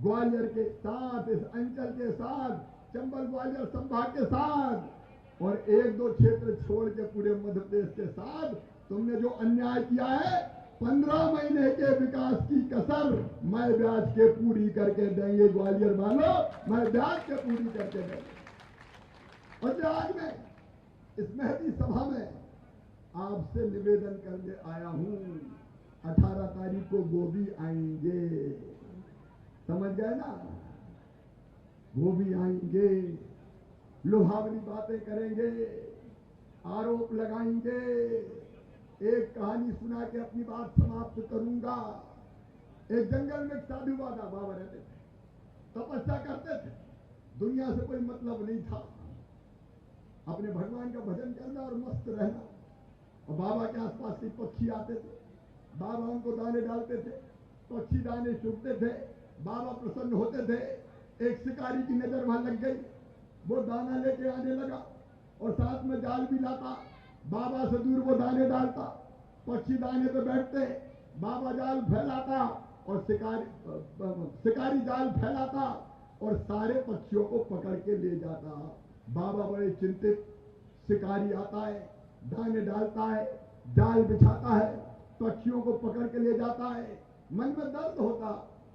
ग्वालियर के साथ, इस अंचल के साथ, चंबल ग्वालियर संभाग के साथ, और 1-2 क्षेत्र छोड़ के पूरे मध्य प्रदेश के साथ तुमने जो अन्याय किया है, 15 महीने के विकास की कसर मैं ब्याज के पूरी करके देंगे ग्वालियर वालों, मैं ब्याज के पूरी करके देंगे। और आज मैं इस महती सभा में आपसे निवेदन करने आया हूं, 18 तारीख को गोभी आएंगे, समझ गए ना? गोभी आएंगे, लुभावनी बातें करेंगे, आरोप लगाएंगे। एक कहानी सुना के अपनी बात समाप्त करूंगा। एक जंगल में एक साधु बाबा रहते थे, तपस्या करते थे, दुनिया से कोई मतलब नहीं था, अपने भगवान का भजन करना और मस्त रहना। और बाबा के आसपास के पक्षी आते थे, बाबा उनको दाने डालते थे, पक्षी दाने चुगते थे, बाबा प्रसन्न होते थे। एक शिकारी की नजर वहां लग गई, वो दाना लेके आने लगा और साथ में जाल भी लाता। बाबा से दूर वो दाने डालता, पक्षी दाने पे बैठते, बाबा जाल फैलाता और शिकारी जाल फैलाता और सारे पक्षियों को पकड़ के ले जाता। बाबा बड़े चिंतित, शिकारी आता है, दाने डालता है, जाल बिछाता है, पक्षियों को पकड़ के ले जाता है। मन में दर्द होता,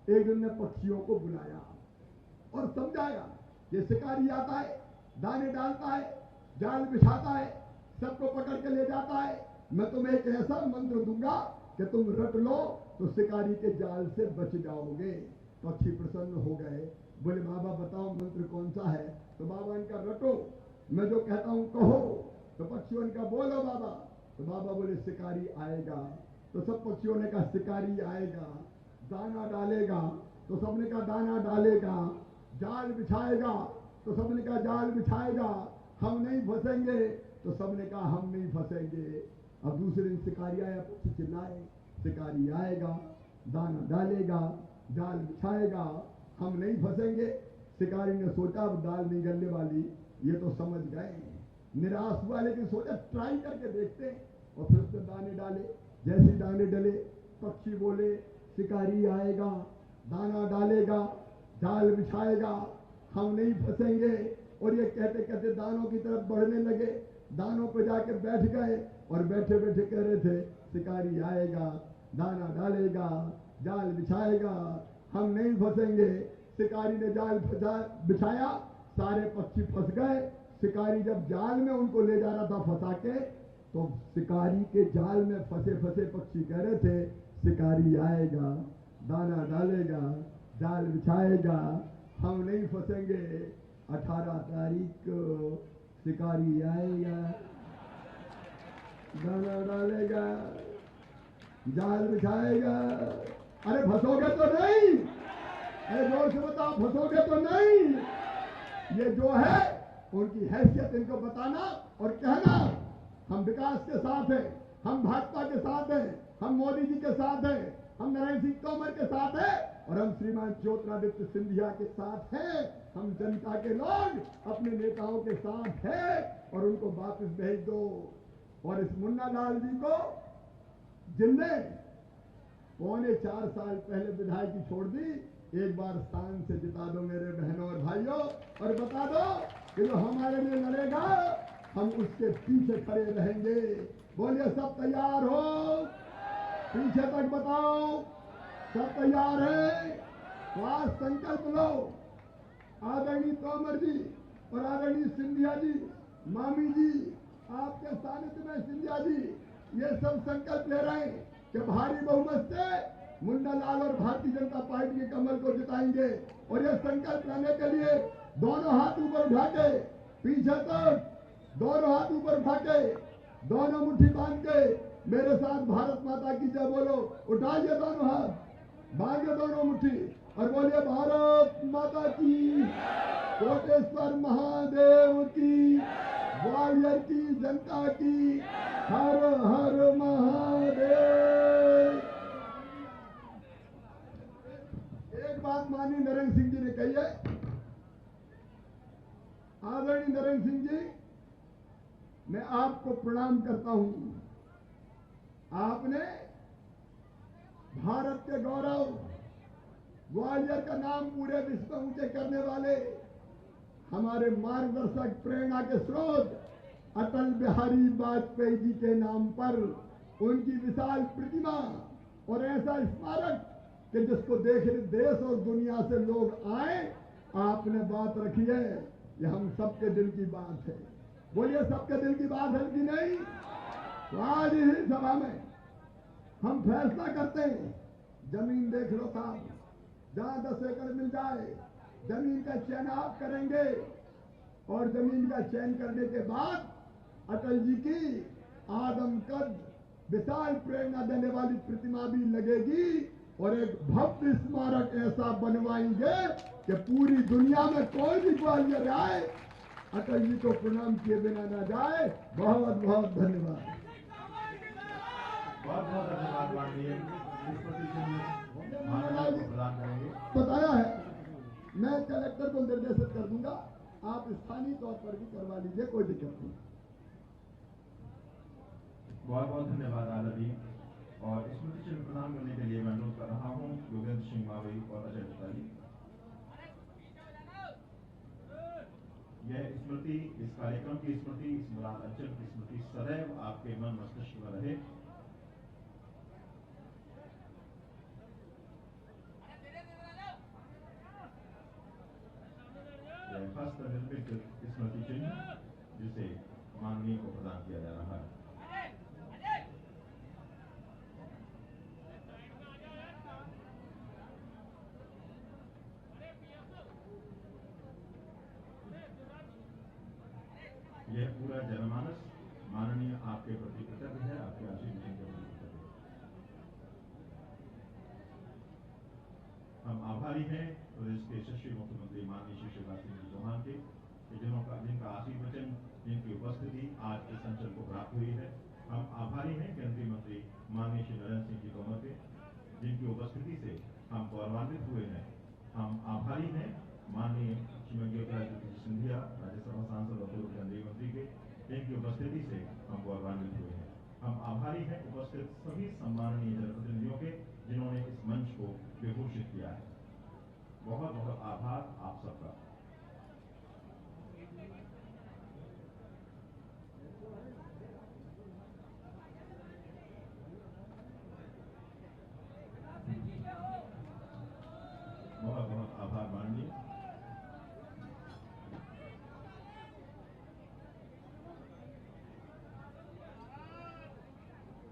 एक दिन ने पक्षियों को बुलाया और समझाया कि शिकारी आता है, दाने डालता है, जाल बिछाता है, सबको पकड़ के ले जाता है। मैं तुम्हें एक ऐसा मंत्र दूंगा कि तुम रट लो तो शिकारी के जाल से बच जाओगे। पक्षी प्रसन्न हो गए, बोले बाबा बताओ मंत्र कौन सा है। तो बाबा इनका रटो, मैं जो कहता हूं कहो। तो पक्षियों इनका बोलो बाबा। तो बाबा बोले शिकारी आएगा। तो सब पक्षियों ने कहा शिकारी आएगा, दाना डालेगा। तो सबने कहा दाना डालेगा, जाल बिछाएगा। तो सबने कहा जाल बिछाएगा, हम नहीं फंसेंगे। तो सबने कहा हम नहीं फंसेंगे। अब दूसरे दिन शिकारी आया, पक्षी चिल्लाए शिकारी आएगा, दाना डालेगा, जाल बिछाएगा, हम नहीं फंसेंगे। शिकारी ने सोचा अब दाल नहीं गलने वाली, ये तो समझ गए। निराश हुआ लेकिन सोचा ट्राई करके देखते हैं। और फिर उसने दाने डाले। जैसे दाने डले पक्षी बोले शिकारी आएगा, दाना डालेगा, जाल बिछाएगा, हम नहीं फंसेंगे। और ये कहते कहते दानों की तरफ बढ़ने लगे। दानों पे जाके बैठ गए और बैठे बैठे कह रहे थे शिकारी आएगा, दाना डालेगा, जाल बिछाएगा, हम नहीं फंसेंगे। शिकारी ने जाल बिछाया, सारे पक्षी फंस गए। शिकारी जब जाल में उनको ले जा रहा था फंसा के, तो शिकारी के जाल में फंसे फंसे पक्षी कह रहे थे शिकारी आएगा, दाना डालेगा, जाल बिछाएगा, हम नहीं फंसेंगे। 18 तारीख को शिकारी आएगा, दाना डालेगा, जाल बिछाएगा। अरे फंसोगे तो नहीं? अरे जोर से बताओ फंसोगे तो नहीं? ये जो है उनकी हैसियत इनको बताना और कहना हम विकास के साथ हैं, हम भाजपा के साथ हैं, हम मोदी जी के साथ हैं, हम नरेंद्र सिंह तोमर के साथ हैं और हम श्रीमान ज्योतिरादित्य सिंधिया के साथ हैं। हम जनता के लोग अपने नेताओं के साथ हैं और उनको वापस भेज दो। और इस मुन्ना लाल जी को जिनने 4.25 साल पहले विधायकी छोड़ दी, एक बार स्थान से जिता दो मेरे बहनों और भाइयों और बता दो कि जो हमारे लिए लड़ेगा हम उसके पीछे खड़े रहेंगे। बोलिए सब तैयार हो? पीछे तक बताओ सब तैयार है? तो आज संकल्प लो। आदरणीय तोमर जी और आदरणीय सिंधिया जी, मामी जी, आपके सानिध्य में सिंधिया जी ये सब संकल्प ले रहे हैं कि भारी बहुमत से मुन्ना लाल और भारतीय जनता पार्टी के कमल को जिताएंगे। और ये संकल्प लेने के लिए दोनों हाथ ऊपर उठा के, पीछे तक दोनों हाथ ऊपर उठा के, दोनों मुट्ठी बांध के मेरे साथ भारत माता की जय बोलो। उठाइए दोनों हाथ, बांधिए दोनों मुट्ठी और बोलिए भारत माता की, कोटेश्वर महादेव की, ग्वालियर की जनता की, हर हर महादेव। एक बात माननीय नरेंद्र सिंह जी ने कही है। आदरणीय नरेंद्र सिंह जी, मैं आपको प्रणाम करता हूं। आपने भारत के गौरव, ग्वालियर का नाम पूरे विश्व में ऊंचे करने वाले हमारे मार्गदर्शक, प्रेरणा के स्रोत अटल बिहारी वाजपेयी जी के नाम पर उनकी विशाल प्रतिमा और ऐसा स्मारक कि जिसको देखने देश और दुनिया से लोग आए, आपने बात रखी है। ये हम सबके दिल की बात है। बोलिए सबके दिल की बात है कि नहीं? तो आज इस सभा में हम फैसला करते हैं, जमीन देख लो साहब, जहां 10 एकड़ मिल जाए जमीन का चयन आप करेंगे और जमीन का चयन करने के बाद अटल जी की आदमकद विशाल प्रेरणा देने वाली प्रतिमा भी लगेगी और एक भव्य स्मारक ऐसा बनवाएंगे कि पूरी दुनिया में कोई भी ग्वालियर आए अटल जी को प्रणाम किए बिना ना जाए। बहुत बहुत धन्यवाद। बहुत बहुत धन्यवाद माननीय प्रदान करेंगे। बताया है, मैं कलेक्टर को निर्देशित कर दूंगा, आप स्थानीय तौर पर भी करवा लीजिए, कोई दिक्कत नहीं। बहुत बहुत धन्यवाद आला जी। और स्मृति चिन्ह प्रदान करने के लिए मैं अनुरोध कर रहा हूँ योगेंद्र सिंह मावई और अजय गुप्ता जी। यह स्मृति, इस कार्यक्रम की स्मृति, इस मुराद अंचल की स्मृति सदैव आपके मन मस्तिष्क में रहे। समर्पित स्मृति चिन्ह जिसे माननीय को प्रदान किया जा रहा है। यह पूरा जनमानस माननीय आपके प्रति कृतज्ञ है, आपके आशीर्वाद के प्रति कृतज्ञ है। हम आभारी हैं प्रदेश के यशस्वी मुख्यमंत्री माननीय श्री शिवराज सिंह चौहान के जिनका आशीर्वचन, जिनकी उपस्थिति आज इस अंचल को प्राप्त हुई है। हम आभारी हैं केंद्रीय मंत्री माननीय श्री नरेंद्र सिंह जी तोमर के, जिनकी उपस्थिति से हम गौरवान्वित हुए हैं। हम आभारी हैं माननीय श्रीमती ज्योतिरादित्य सिंधिया, राज्यसभा सांसद और पूर्व केंद्रीय मंत्री के, जिनकी उपस्थिति से हम गौरवान्वित हुए हैं। हम आभारी हैं उपस्थित सभी सम्माननीय जनप्रतिनिधियों के, जिन्होंने